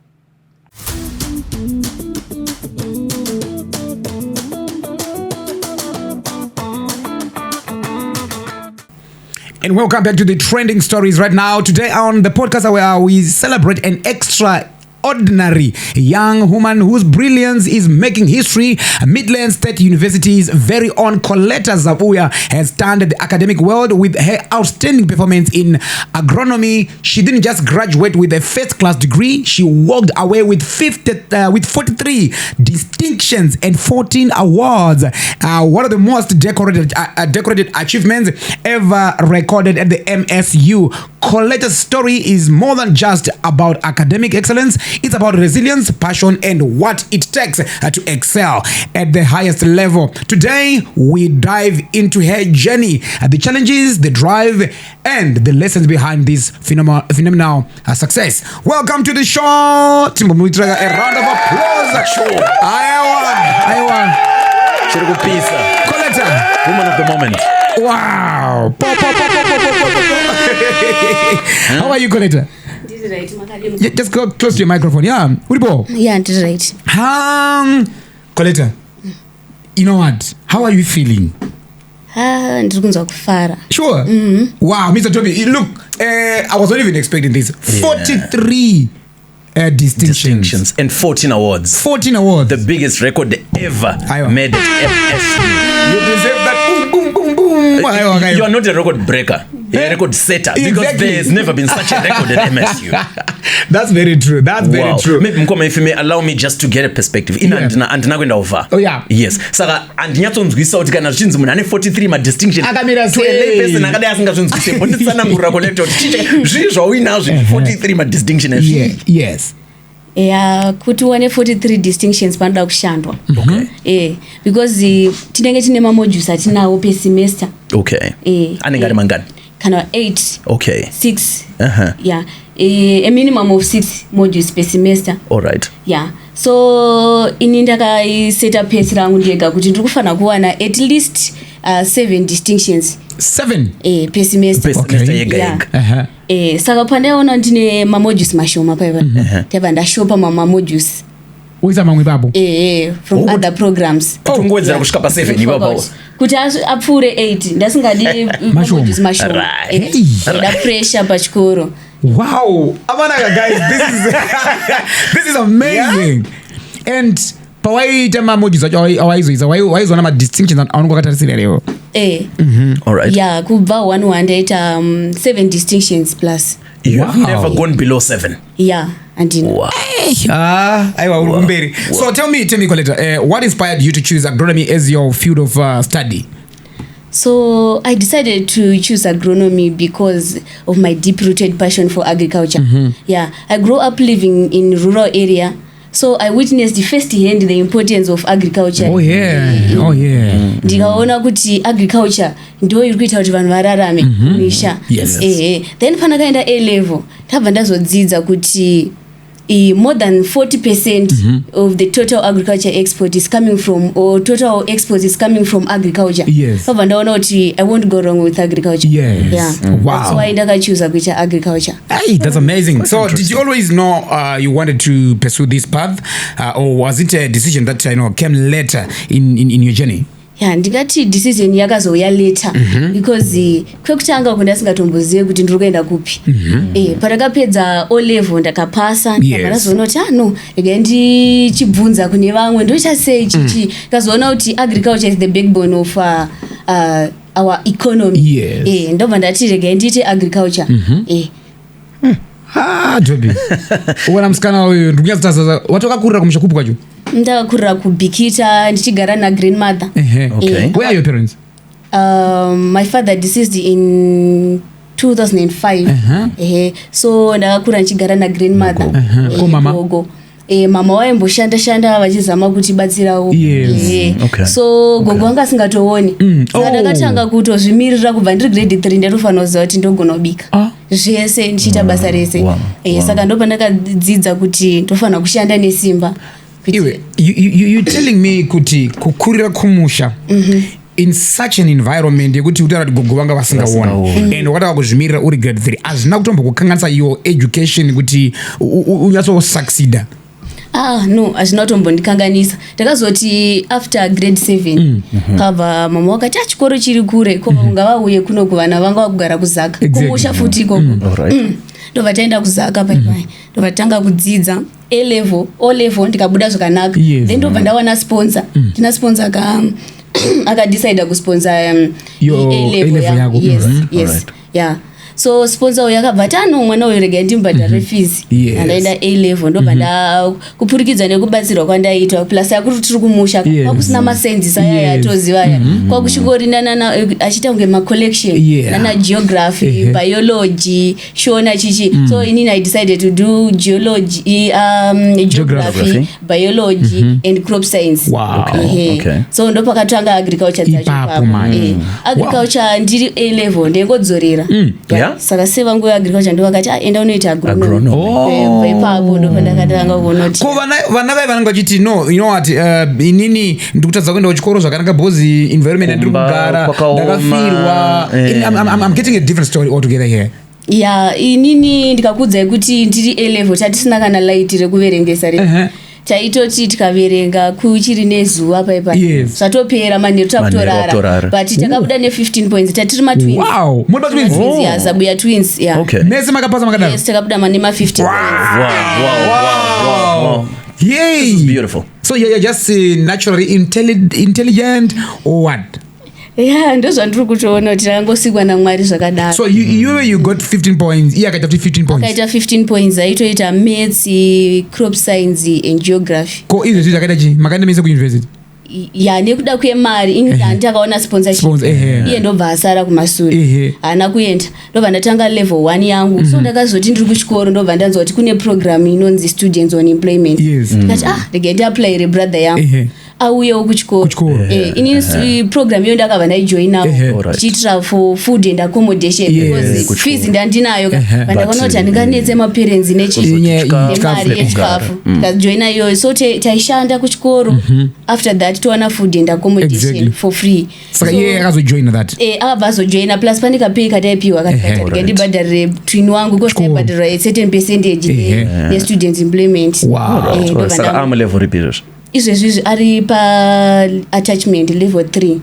And welcome back to the trending stories right now. Today on the podcast where we celebrate an extraordinary young woman whose brilliance is making history. Midland State University's very own Colletah Zabuya has stunned the academic world with her outstanding performance in agronomy. She didn't just graduate with a first-class degree. She walked away with 43 distinctions and 14 awards. One of the most decorated achievements ever recorded at the MSU. Collettah's story is more than just about academic excellence. It's about resilience, passion, and what it takes to excel at the highest level. Today, we dive into her journey, the challenges, the drive, and the lessons behind this phenomenal success. Welcome to the show. A round of applause. Colletah, woman of the moment. Wow. How are you, Colletah? Just go close to your microphone. Yeah. Yeah, that's right. Colletah, you know what? How are you feeling? Sure. Wow, Mr. Toby, look, I was not even expecting this. 43 distinctions and 14 awards. 14 awards. The biggest record ever made at MSU. You deserve that. Boom, boom, boom, boom. You are not a record breaker. You're a record setter. Because there has never been such a record at MSU. That's very true. That's very true. If you may allow me just to get a perspective. Oh, yeah. Yes. Saka andinyatsonzwisa kuti kana zvichinzi munhu ane 43 madistinction to a lay person akadai asingazvonzwise mbonditsanangurira Colletah kuti zviri zvauinazvo 43 madistinction ezvi. Yes. Yeah, kuti one 43 distinctions panoda kushandwa. Okay. Because tinenge tine mamodules atinawo per semester. Okay. Anenge ari mangani? Kana 8. Okay. 6. Yeah. A minimum of 6 modules per semester. All right. Yeah. So ini ndakaiseta pace rangu ndega kuti ndiri kufana kuwana at least 7 distinctions. 7 per semester. Okay. Saka pandaona ndine mamodules mashoma paipa. Tava ndashopa mamodules. Uisa mamwe babo. From other programs. Tungowedzera kusvika pa 7 ipapo. Kuti apfuure 8 ndasingadi mamodules mashoma. Da pressure pachikoro. Wow, Amanaka guys, this is amazing. And pawaita mamodules awaizoisa waizona madistinctions aunokatarisira leo. All right. Yeah, kubva 1 ndaita 7 distinctions plus. You have never gone below 7. Yeah, and wow. So tell me Colletah, what inspired you to choose agronomy as your field of study? So I decided to choose agronomy because of my deep-rooted passion for agriculture. Yeah, I grew up living in rural area, so I witnessed firsthand the importance of agriculture. Oh yeah. Ndikaona kuti agriculture ndo iri kuita kuti vanhu vararame misha. Yes. Then panakaenda A level tabva ndazodzidza kuti more than 40% of the total agriculture export is coming from, or total exports is coming from agriculture. Yes. I won't go wrong with agriculture. Yes. Yeah. Wow. That's why I choose agriculture. Hey, that's amazing. So did you always know you wanted to pursue this path, or was it a decision that came later in your journey? Yeah, ndikati decision yakazouya later because kwekutanga uko ndasingatombozive kuti ndiri kuenda kupi. Patakapedza O level ndakapasa ndakazoona kuti no rega ndichibvunza kune vamwe ndoita sei chichi, kazoona kuti agriculture is the backbone of our economy. Yes. Ndobva ndati rega ndiite agriculture. Jobi. Uwana msikana uyu ndikunyatsa watokakurira kumusha kupi kwacho? Ndakakurira kubhikita ndichigara nagrandmother. Okay. Where are your parents? My father deceased in 2005. So ndakakura ndichigara nagrandmother. Mama? Mama waimboshanda vachizama kutibatsirawo. So gogo wanga asingatooni. Saka ndakatanga kutozvimirira kubva ndiri grade 3 ndatofanira kuziva kuti ndogona kubika zvese ndichiita basa rese. Saka ndopa ndakadzidza kuti ndofanira kushanda nesimba. Iwe, you telling me kuti kukurira kumusha in such an environment yekuti utaura kuti gogo vanga vasingaona and wakataka kuzvimirira uri grade 3 hazvina kutombokukanganisa your education kuti unyatsosucceeda? No, hazvina kutombondikanganisa. Ndakazoti after grade 7 kabva mama wakati chikoro chiri kure ko ungavauye kuno kuvana vanga vakugara kuzaka kumusha futi ikoko. Ndobva taenda kuzaka paipai, ndobva tanga kudzidza O level ndikabuda zvakanaka. Then ndobva ndawana sponsor. Ndina sponsor akadecide kusponsor A level yako. Yes. Yeah. So sponsor yakabva tano mwana uyu rega ndimbhadhare fees. Ndaenda A level ndobva ndakupurikidza nekubatsirwa kwandaitwa plus yakuti tiri kumusha kwakusina masenzi aya yatoziva ya kwakushingori achiita kunge macollection nana geography, biology shona chichi. So inini I decided to do geography, biology and crop science. So ndopakatanga agriculture dzacho agriculture ndiri A level ndengodzorera. Saka seva nguva agriculture ndovakati enda unoita agronomy. Ipapo ndopandakatanga kuona kuti vana vai vanenge vachiti no, you know what, inini ndikutadza kuenda kuchikoro zvakanaka bhozi environment yandiri kugara ndakafirwa. I'm getting a different story altogether here. Inini ndikakudzai kuti ndiri A level tatisina kana light rekuverengesa taitoti tikaverenga kuchiri nezuva paipai zvatopera manheru takutorara but takabuda ne15 points tatiri matwins. Wow, muda twins. Zabuya twins. Mese makapasa makadaro. Yes, takabuda nema15 points. Wow. Yay. This is beautiful. So you're just naturally intelligent or what? Ndozvandiri kutoona kuti rangosikwa naMwari zvakadaro. So you got 15 points. Akaita 15 points. Akaita 15 points aitoita maths, crop science and geography. Ko izvo zvakaita chi? Makaenda mese kuuniversity? Nekuda kwemari ini ndakaona sponsorship. Iye ndobva asara kumashure. Haana kuenda. Ndobva ndatanga level 1 yangu. So ndakazoti ndiri kuchikoro ndobva ndanzwa kuti kune program inonzi Students on Employment. Ndikati rega ndiapplyire brother yangu auyewo kuchikoro. Ini program iyo ndakabva ndaijoinawo tichiitira for food and accommodation because fees ndandinayo. Ndakaona kuti handinganetse maparents nemari yechikafu. Ndikajoina iyoyo. So taishanda kuchikoro. After that towana food and accommodation for free. Saka iye akazojoina that. Akabva azojoina plus panikapeyi kataipiwa katikatika ndibhadharire twin wangu because taibhadharira a certain percentage ne-students employment. Saka ama level repeaters. Izvezvi ari pa-attachment level 3.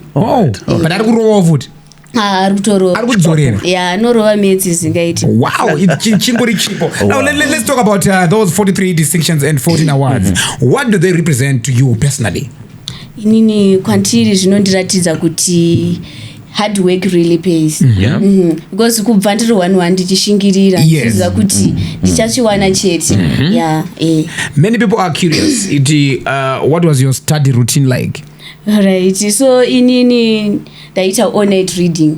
But ari kurova futi? Ari kutorova. Ari kudzorera? Norova maths zingaiti. Wow, chingori chipo. Now let's talk about those 43 distinctions and 14 awards. What do they represent to you personally? Inini kwantiri zvinondiratidza kuti hard work really pays. Because kubva ndiri 1 ndichishingirira ndichiziva kuti ndichachiwana chete. Many people are curious. What was your study routine like? Right. So inini ndaita all night reading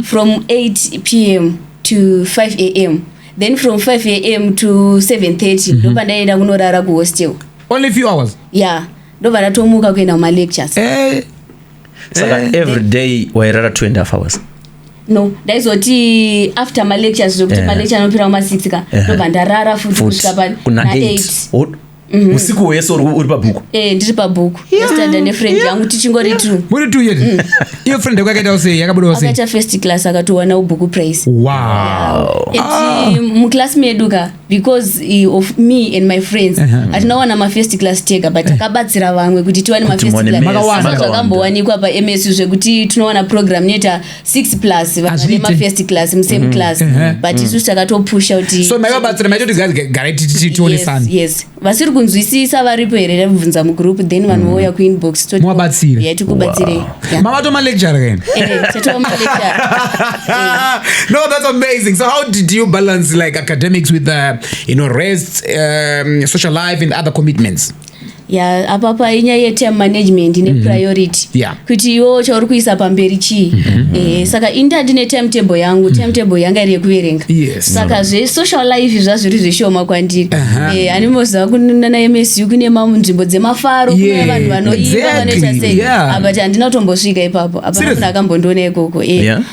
from 8 p.m. to 5 a.m. Then from 5 a.m. to 7:30 ndopa ndaenda kunorara kuhostel. Only few hours? Ndobva ndatomuka kuenda kumalectures. Saka every day wairara 2.5 hours. no ndaizoti after malectures zokuti malecture anopira kuma6 ka ndobva ndarara futi kusvika kuna 8 usiku wese uri pabhuku ndiri pabhuku yesterday nefriend yangu tichingori muri 2 yeti iyo friend yako akaita sei yakabudawo sei akaita first class akatowana ubhuku prize wow muclass medu ka because of me and my friends atinawana mafirst class tega but akabatsira vamwe kuti tiwane mafirst class zvakambowanikwa paMSU zvekuti tinowana program neta 6 plus vane mafirst class musame class but isusu takatopusha kuti so maivabatsira maitoti gare tionesana yes vasiri kunzwisisa varipo here rebvunza mugroup then vanhu vouya kuinbox mwabatsira tikubatsirei mama toma lecture tatoma lecture no, that's amazing. So how did you balance like academics with rest, social life and other commitments? Yeah, apapa inyaya yetime management ine priority. Yeah. Kuti iwo chauri kuisa pamberi chii. Saka inda ndine timetable yangu, timetable yanga iri yekuverenga. Yes. Saka social life zvazviri zvishoma kwandiri. Animoziva kunana MSU kune nzvimbo dzemafaro kune vanhu vanoimba vanoita sei. But handina kutombosvika ipapo. Apa munhu akambondiona ikoko.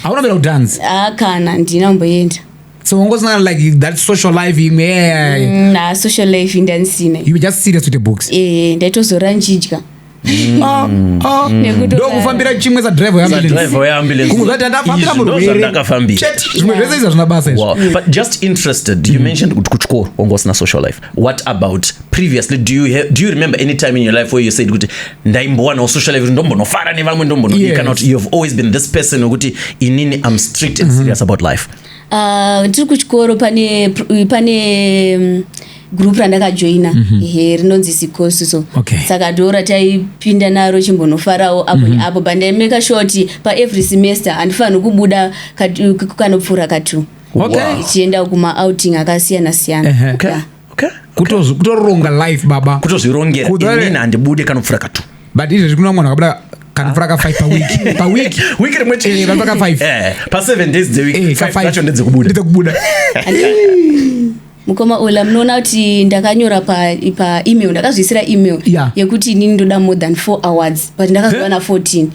Hauna mera kudance? Kana ndina kumboenda. So it was not like that social life nah, social life indansina. You were just serious with the books? Ndaitozora nchidya. Ndokufambira chimwe za driver yaambulance kumuzati andafambira murwere zvimwe zvese izvo zvina basa izvo. But just interested, you mentioned kuti kuchikoro ongosina social life. What about previously? Do you remember any time in your life where you said kuti ndaimbowana social life ndombonofara nevamwe ndombonodika? Not you have always been this person wekuti inini I'm strict and serious about life. Tiri kuchikoro pane group randakajoina rinonzi sikosuso saka ndora taipinda naro chimbonofarawo apo neapo but ndaimeka shoti paevery semester handifaniri kubuda kanopfuura ka2 ichienda kuma-outing akasiyana siyana. kutoronga life baba, kutozvirongera inini handibude kanopfuura ka2 but izvezvi kuna mwana kabuda kanopfuura ka5 pawiki wiki rimwe chete vanopfuura ka5 pa7 days the week 5 zacho ndedzekubuda. Mukoma ola mnona kuti ndakanyora pa email, ndakazvisira email yekuti inini ndoda more than 4 hours but ndakazowana 14.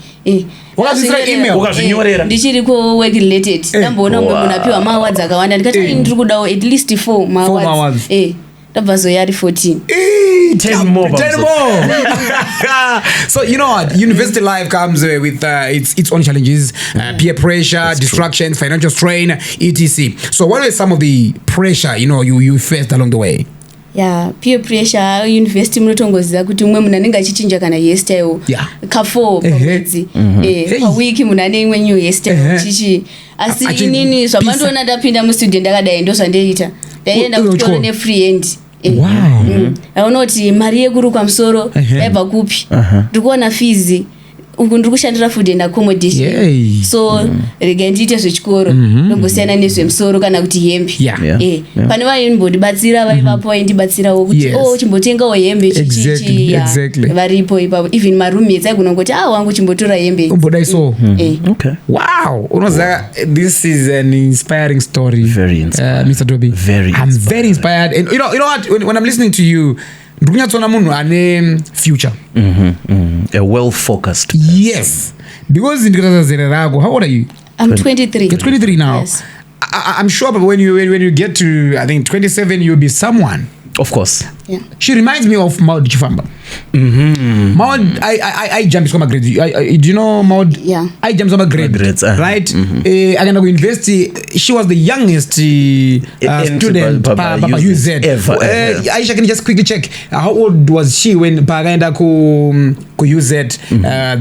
Wakazvisira email ukazvinyorera ndichiri ko work related ndamboona mumwe munhu apiwa ma-awards akawanda ndikati ndiri kudawo at least 4 ma-awards ndabva zoyari 14. 10 more. So you know what, university life comes with its own challenges, peer pressure, distractions, financial strain, etc. So what are some of the pressure you faced along the way? Yeah, peer pressure university munotongoziva kuti umwe munhu anenge achichinja kana hairstyle ka4 pamwedzi pawiki munhu ane imwe new hairstyle chichi asi inini zvamandoona ndapinda mustudent akadai ndozvandeita ndaienda kutora nefree hand. Aunoti mari yekurukwa musoro yaibva kupi, ndiri kuona fees uku ndiri kushandira food and accommodation so rega ndiite zvechikoro ndongosiyana nezvemusoro kana kuti hembe. Pane vaimbotibatsira vaivapo vaindibatsirawo kuti chimbotengawo hembe chichichi varipo ipapo even maroommates aigona kuti wangu chimbotora hembe umbodai so. Wow, unoziva this is an inspiring story. Very inspiring. Mr. Dobi, I'm very inspired, and you know what, when I'm listening to you ndikunyatsoona munhu ane future, a well focused. Yes, because ndikataza zera rako, how old are you? I'm 23. You're 23 now. Yes. I'm sure but when you get to I think 27 you'll be someone. Of course. She reminds me of Maud Chifamba. Maud, I jumped from a grade. Do you know Maud? I jumped from a grade. Right? I can go university. She was the youngest student Baba UZ ever. Aisha, can you just quickly check how old was she when Pagaenda ku UZ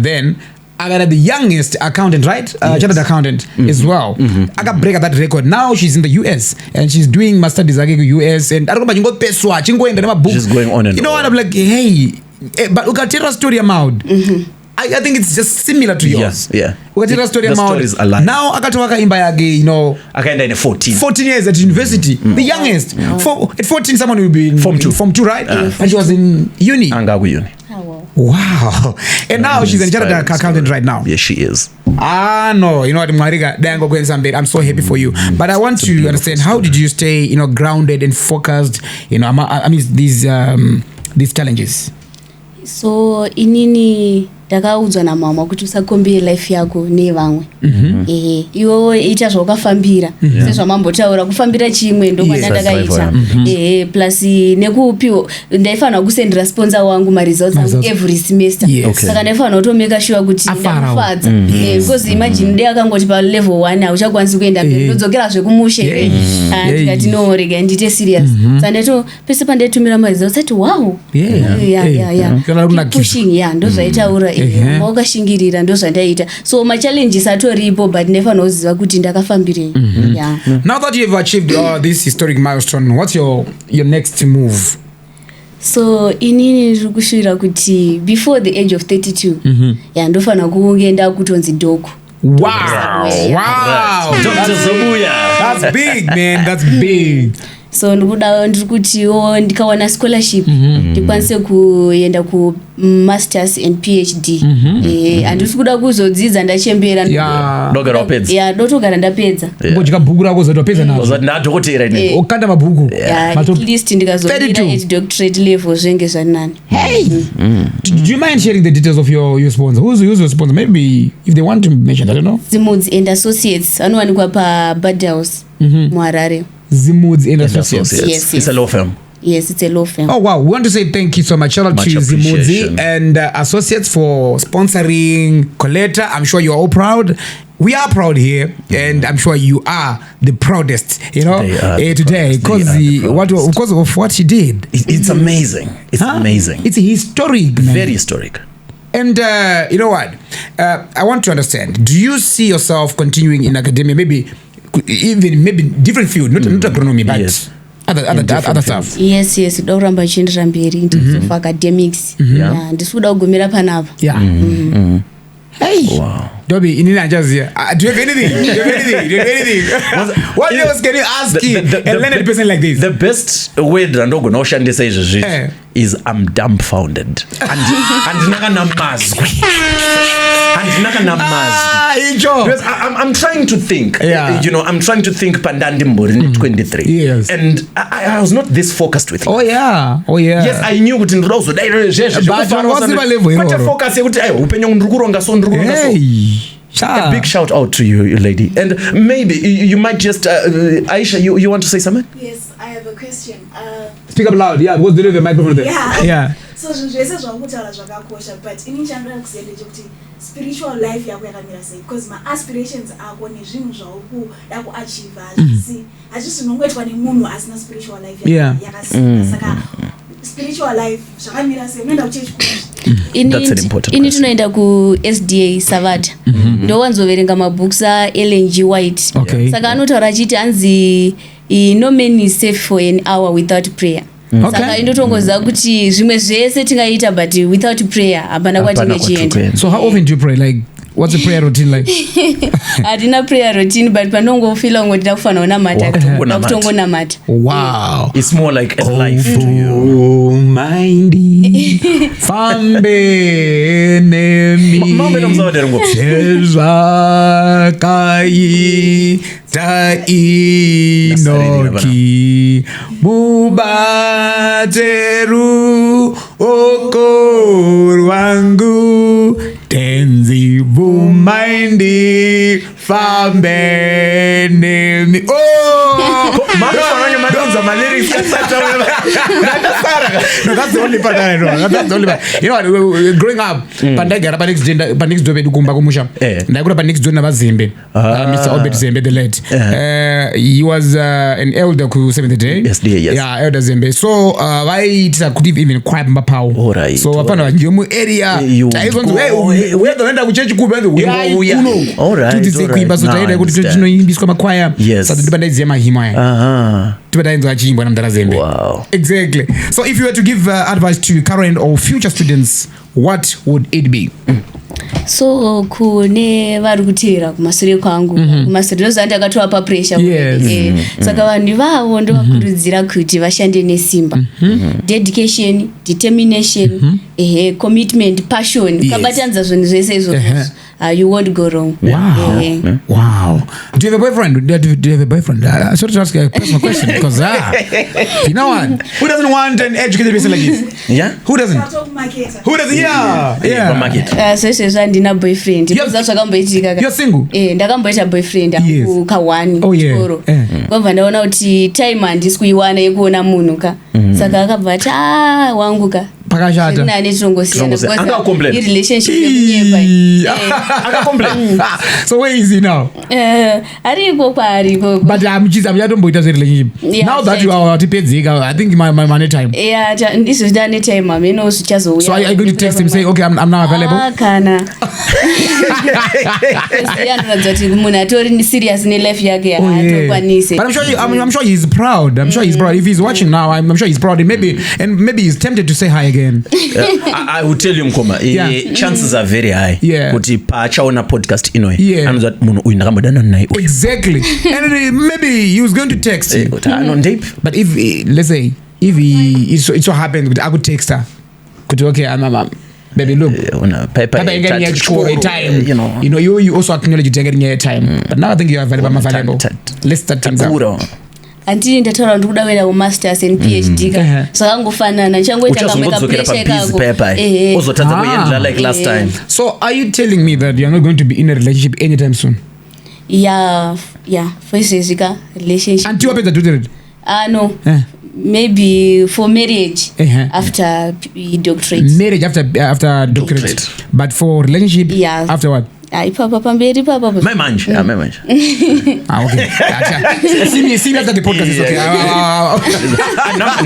then? I got the youngest accountant, right? Chartered accountant as well. I got break that record. Now she's in the US and she's doing master design in the US. And I don't know, she's going on and you know what? I'm like, hey, but look at her story amount. I think it's just similar to yours. Look at her story amount. Now I got to work in Bayagi, I got in 14 years at university. The youngest. At 14, someone will be in Form 2, right? And she was in uni. Wow. And now she's a chartered accountant right now. Yes, she is. No, you know what, Mariga, I'm so happy for you. But I want to understand, how did you stay, grounded and focused, amidst these challenges? So inini ndakaudzwa namama kuti usakombera life yako nevamwe. Iwe ita zvawakafambira sezvamambotaura kufambira chimwe ndokwandakaita. Plus nekupiwo ndaifanira kusendera sponsor wangu results every semester. Saka ndaifanira kutomeka sure kuti ndakufadza. Because imagine ndeye akangoti pa level 1 auchakwanisi kuenda mberi ndodzokera zvekumushe. Ndikati no rega ndite serious. Sandeto pese pandetumira results ati wow. Pushing ndozvaitaura wakashingirira ndozvandaita. So my challenges atoripo but nefanira kuziva kuti ndakafambirei. Now that you've achieved this historic milestone, what's your next move? So inini ndiri kushuvira kuti before the age of 32 ndofanira kuenda kutonzi doko. Wow. Dr. Zabuya. That's big, man. That's big. So ndiri kuti ndikawana scholarship ndikwanise kuenda ku masters and PhD. Andisi kuda kuzodzidza ndachembera ndogara wapedza. Ndotogara ndapedza. Ngochika bhuku rako zotopedza nazo. Ozati ndadhokotera ine. Okanda mabhuku. At least ndikazobira at doctorate level zvenge zvanani. Hey. Do you mind sharing the details of your sponsor? Who's your sponsor? Maybe if they want to mention, I don't know. ZIMRA and Associates anowanikwa pa Bad House muHarare. ZIMRA and Associates. Yes. It's a law firm. Yes, it's a law firm. Oh wow, we want to say thank you so much. Shout out to ZIMRA and Associates for sponsoring Colletah. I'm sure you're all proud. We are proud here, and I'm sure you are the proudest, today because of what she did. It's amazing. It's amazing. It's historic. Man. Very historic. And you know what? I want to understand. Do you see yourself continuing in academia? Maybe different field, not agronomy, but yes. other stuff. Yes. Ndoramba chiendera mberi in terms of academics. Ndisuda kugumira panapa. Hey. Wow. Dobby, in Nigeria, do you have anything? What else can you ask a learned person like this? The best word Randogo no Shande says is I'm dumbfounded. And because I'm trying to think. I'm trying to think Pandandimbo in 23. Yes. And I was not this focused with it. Oh yeah. Yes, I knew it in Rosso. But a big shout out to you, lady. And maybe you might just Aisha, you want to say something? Yes, I have a question. Speak up loud, because they have a microphone there. Yeah. So zvese zvakutaura zvakakosha, but ini chandira kuzienda kuti spiritual life yako yakamira sei, because my aspirations ako nezvinhu zvaukuda kuachieve hazvisi unongoitwa nemunhu asina spiritual life yakasimba. Saka spiritual life zvakamira sei, unoenda kuchechi kuchi? Ini tunoenda ku SDA Savata. Ndowanzoverenga mabooks Ellen G. White. Saka anotaura achiti anzi no man is safe for an hour without prayer. Saka indotongoza kuti zvimwe zvese tingaita but without prayer hapana kwatingechienda. So how often do you pray? Like, what's the prayer routine like? Hatina prayer routine but panongofila ngoti ndakufana unamata kutongonamata. Wow. It's more like a life to you. Mindy fambe nemi Sheza kai ta inoki mubateru okorwangu tenzi bumaindi fambe nemi. That's the only part I know. That's the only part. You know, growing up, Pandagara, Panix Dobe to Kumba Kumusha, Nagura Panix Dona Zimbe, Mr. Obed Zimbe, the late. He was an elder who saved the day. Yes. Yeah, elder Zimbe. So, I could even quite Mapau. So, upon a Jumu area, I want to where the end of change Kuba. All right. To the Queen Basota, would become a choir. Yes. So, the Zema Himaya. Wow. Exactly. So if you were to give advice to current or future students, what would it be? So kune vari kuteera kumashure kwangu kumashure ndozandakatova papressure saka vanhu vavo ndovakurudzira kuti vashande nesimba dedication, determination, commitment, passion, kabatanidza zvinhu zvese izvozvo you won't go wrong. Wow. Yeah. Wow. Do you have a boyfriend? Do you have a boyfriend? I sort of ask a personal question because you know what? Who doesn't want an educated person like this? Yeah. Who doesn't? Who doesn't? Yeah. So ndina boyfriend. You're single? Ndakamboita boyfriend kawani chikoro. Kwamba ndaona kuti time handisi kuiwana yekuona munhu ka. Saka akabva ati wangu ka. Pakashata. Nani tongosiyana because relationship So where is he now? Ariko kwariko. But I'm yatomboita relationship. Now that you are tipedzika, I think my money time. Yeah, this is done time. I mean, also just so are you going to text him say, okay, I'm now available? Kana. Serious in life yake. But I'm sure he's proud. I'm sure he's proud. If he's watching now, I'm sure he's proud. And maybe he's tempted to say hi again. I will tell you Mkoma, chances are very high. Kuti pachaona podcast inoi. Anozwa munhu uyu ndakambodanana naye. Exactly. And maybe he was going to text you. But if let's say if it so happened I could text her. Could okay, baby, look, time. You know, you also acknowledge you're getting your time. But now I think you are available. Let's start things out. Until ndataura ndikuda kuenda masters and PhD saka ngofanana changoita kameka pressure kako uzotadza kuenda like last time. So are you telling me that you're not going to be in a relationship anytime soon? Yeah, for a relationship until you do it? No. Maybe for marriage after doctorate. Marriage after doctorate. But for relationship after what? Papa pamberi papa. My manj. Okay. See me after the podcast is okay.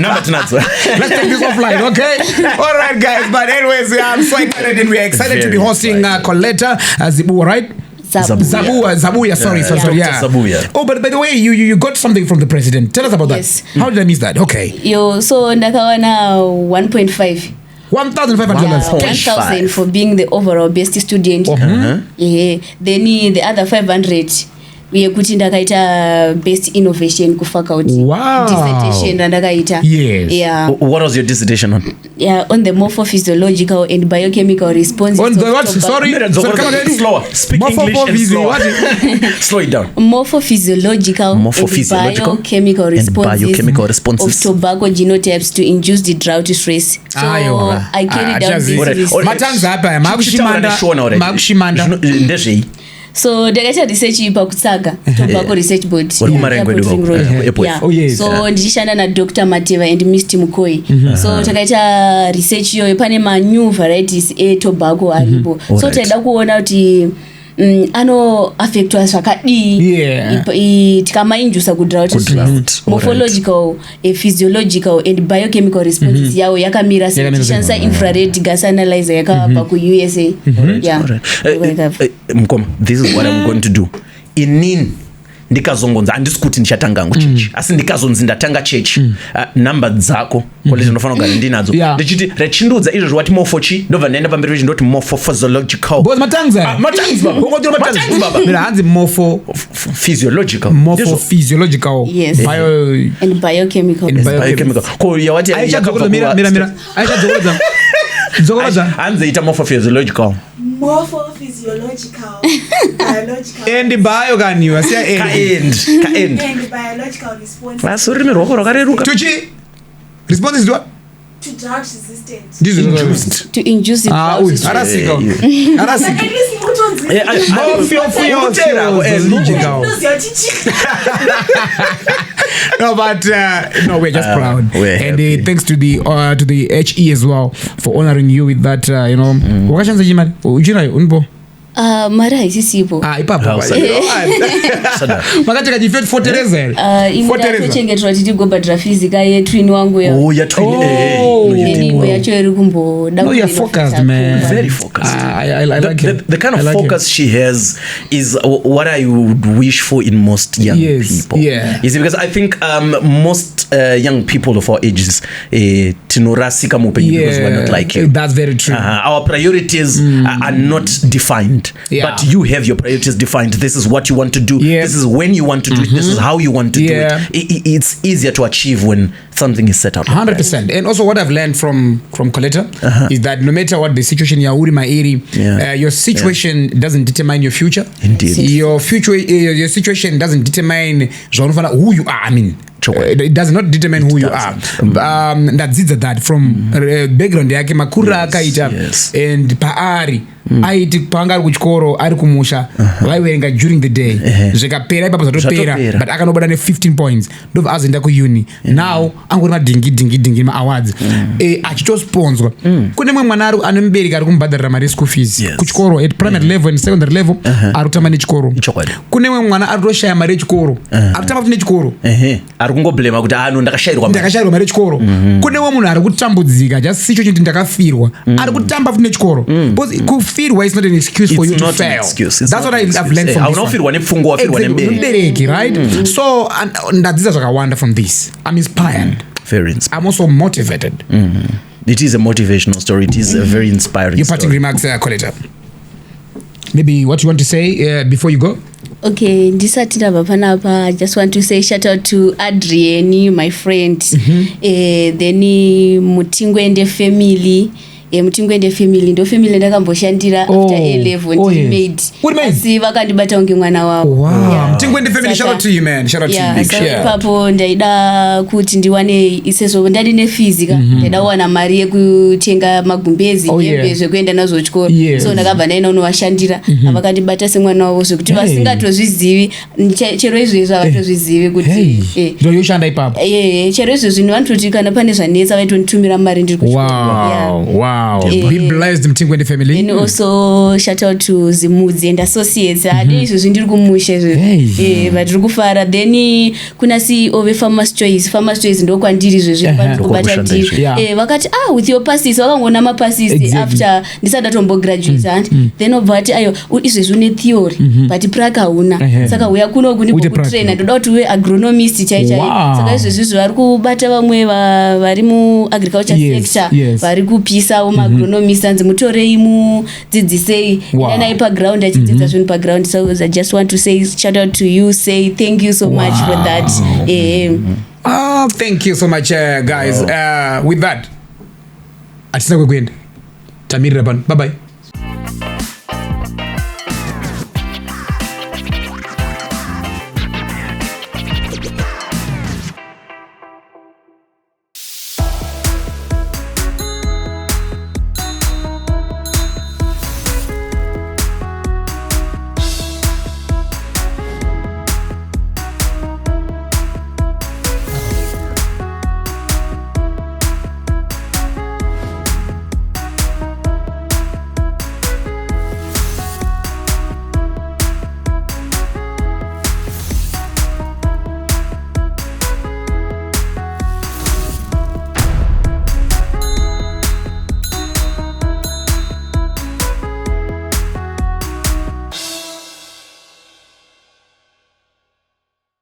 Number tonight. Let's take this offline, okay? All right, guys. But anyways, I'm so excited and we're excited to be hosting Colletah Zabuya, right? Zabuya. Sorry. Yeah. Zabuya. Oh, but by the way, you got something from the president. Tell us about that. How did I miss that? Okay. So ndakawana 1.5. $1,500. 1,000 for being the overall best student. Then the other 500 yekuti ndakaita best innovation kufaculty. Wow. Dissertation ndakaita. Yes. Yeah. What was your dissertation on? Yeah, on the morphophysiological and biochemical responses. On the what? Sorry, come again. Slower. Speak English and slower. Slow it down. Morphophysiological and biochemical responses of tobacco genotypes to induce the drought stress. So I carried out this research. So ndakaita research pakutsaga tobacco research board so ndishanda na Dr. Mateva and Mr. Mukoi. So takaita research yoyo pane ma new varieties tobacco aripo. So taida kuona kuti ano affectwa zvakadii tikamainjusa kudrought morphological physiological and biochemical responses yawo yakamira sei tishandisa infrared gas analyzer yakabva ku-USA. Mkoma, this is what I'm going to do. Inini ndikazongonza handisi kuti ndichatangangu chechi asi ndikazonzi ndatanga chechi namba dzako college ndofana kugara ndinadzo ndichiti rechindudza izvo zvati morphochi ndobva ndaenda pamberi pechi ndoti morphophysiological mira hanzi physiological yes and biochemical ko yawati mira Zogoza hanzi ita morphophysiological biological and bio can you say and biological response. Sorry, me roko rakareruka. Tuchi response is what? To drought resistant. To induce the drought resistant. No, but no, we're just proud, and thanks to the HE as well for honoring you with that. You know, wakashanza jimani ujina unbo. Mara isisipo. Ipapo. Makati kajifet fortereza. Imda chengetwa titigo badra physics yetu ini wangu ya. Oh, ya ini yacho erikumbo. No, you're focused, man. Very focused. I like it. The kind of focus she has is what I would wish for in most young people. Yeah. You see, because I think most young people of our ages tinorasika mupenyu because we're not like you. That's very true. Our priorities are not defined. defined. But you have your priorities defined. This is what you want to do. This is when you want to do it. This is how you want to do it. It's easier to achieve when something is set out. 100%. And also what I've learned from Colletah is that no matter what the situation you are in my area, your situation doesn't determine your future. Indeed. Your situation doesn't determine who you are. I mean, it does not determine who you are. Ndadzidzira that from background yake makura akaita and paari aiti panga ari kuchikoro ari kumusha vaiverenga during the day zvikapera ipapo zvatopera but akanobada ne15 points ndobva azoenda kuuni now angori madhingi maawards achitosponzwa kune mwe mwana ane mubereki ari kumubhadharira mari yeschool fees kuchikoro at primary level and secondary level ari kutamba nechikoro. Kune mwe mwana ari kutoshaya mari yechikoro ari kutamba futi nechikoro ari kungoblema kuti ndakashayirwa mari yechikoro. Kune mwe munhu ari kutambudzika just sicho chiti ndakafirwa ari kutamba futi nechikoro because kufirwa is not an excuse for you to fail. That's what I've learned from this unofirwa nepfungo wafirwa nembereki, right? So ndadzidzira zvakawanda from this. I'm inspired. Very inspired. I'm also motivated. It is a motivational story. It is a very inspiring Your parting remarks, Colletah. Maybe what you want to say before you go? Okay, ndisati ndabva panapa, I just want to say shout out to Adrienne, my friend, then Mutingwende family. Mutingwende family ndo family ndakamboshandira after A-level ndimade asi vakandibata kunge mwana wavo. Mutingwende family, shout out to you man, shout out to you. Ipapo ndaida kuti ndiwane iseso ndadi nefizi ka ndaida kuwana mari yekutenga magumbezi hembe zvekuenda nazo chikoro so ndakabva ndaenda unovashandira avakandibata semwana wavo zvekuti vasingatozvizivi chero izvezvo avatozvizivi kuti ndo yoshanda ipapo chero izvezvo vanototi kana pane zvanetsa vaitonditumira mari ndiri kuchikoro. Be blessed, Mutingwende family. And also shout out to Zimudzi and Associates. Izvo ndiri kumusha izvo. Vatiri kufara. Then kuna CEO ve Farmers Choice ndo kwandiri izvo zviri kubata ndiri. Vakati with your passes vakangona mapasses after ndisati ndatombograduate then obvati ayo izvo ne theory but praka hauna. Saka uya kuno kuni kutraina ndoda kuti we agronomist chaichai. Saka izvo vari kubata vamwe vari mu agriculture sector vari kupisa agronomist anzi mutorei mudzidzisei ndanai paground achidzidza zvinhu paground. So I just want to say shout out to you, say thank you so much for that. Thank you so much guys. With that atisina kwekuenda tamirira pano, bye bye.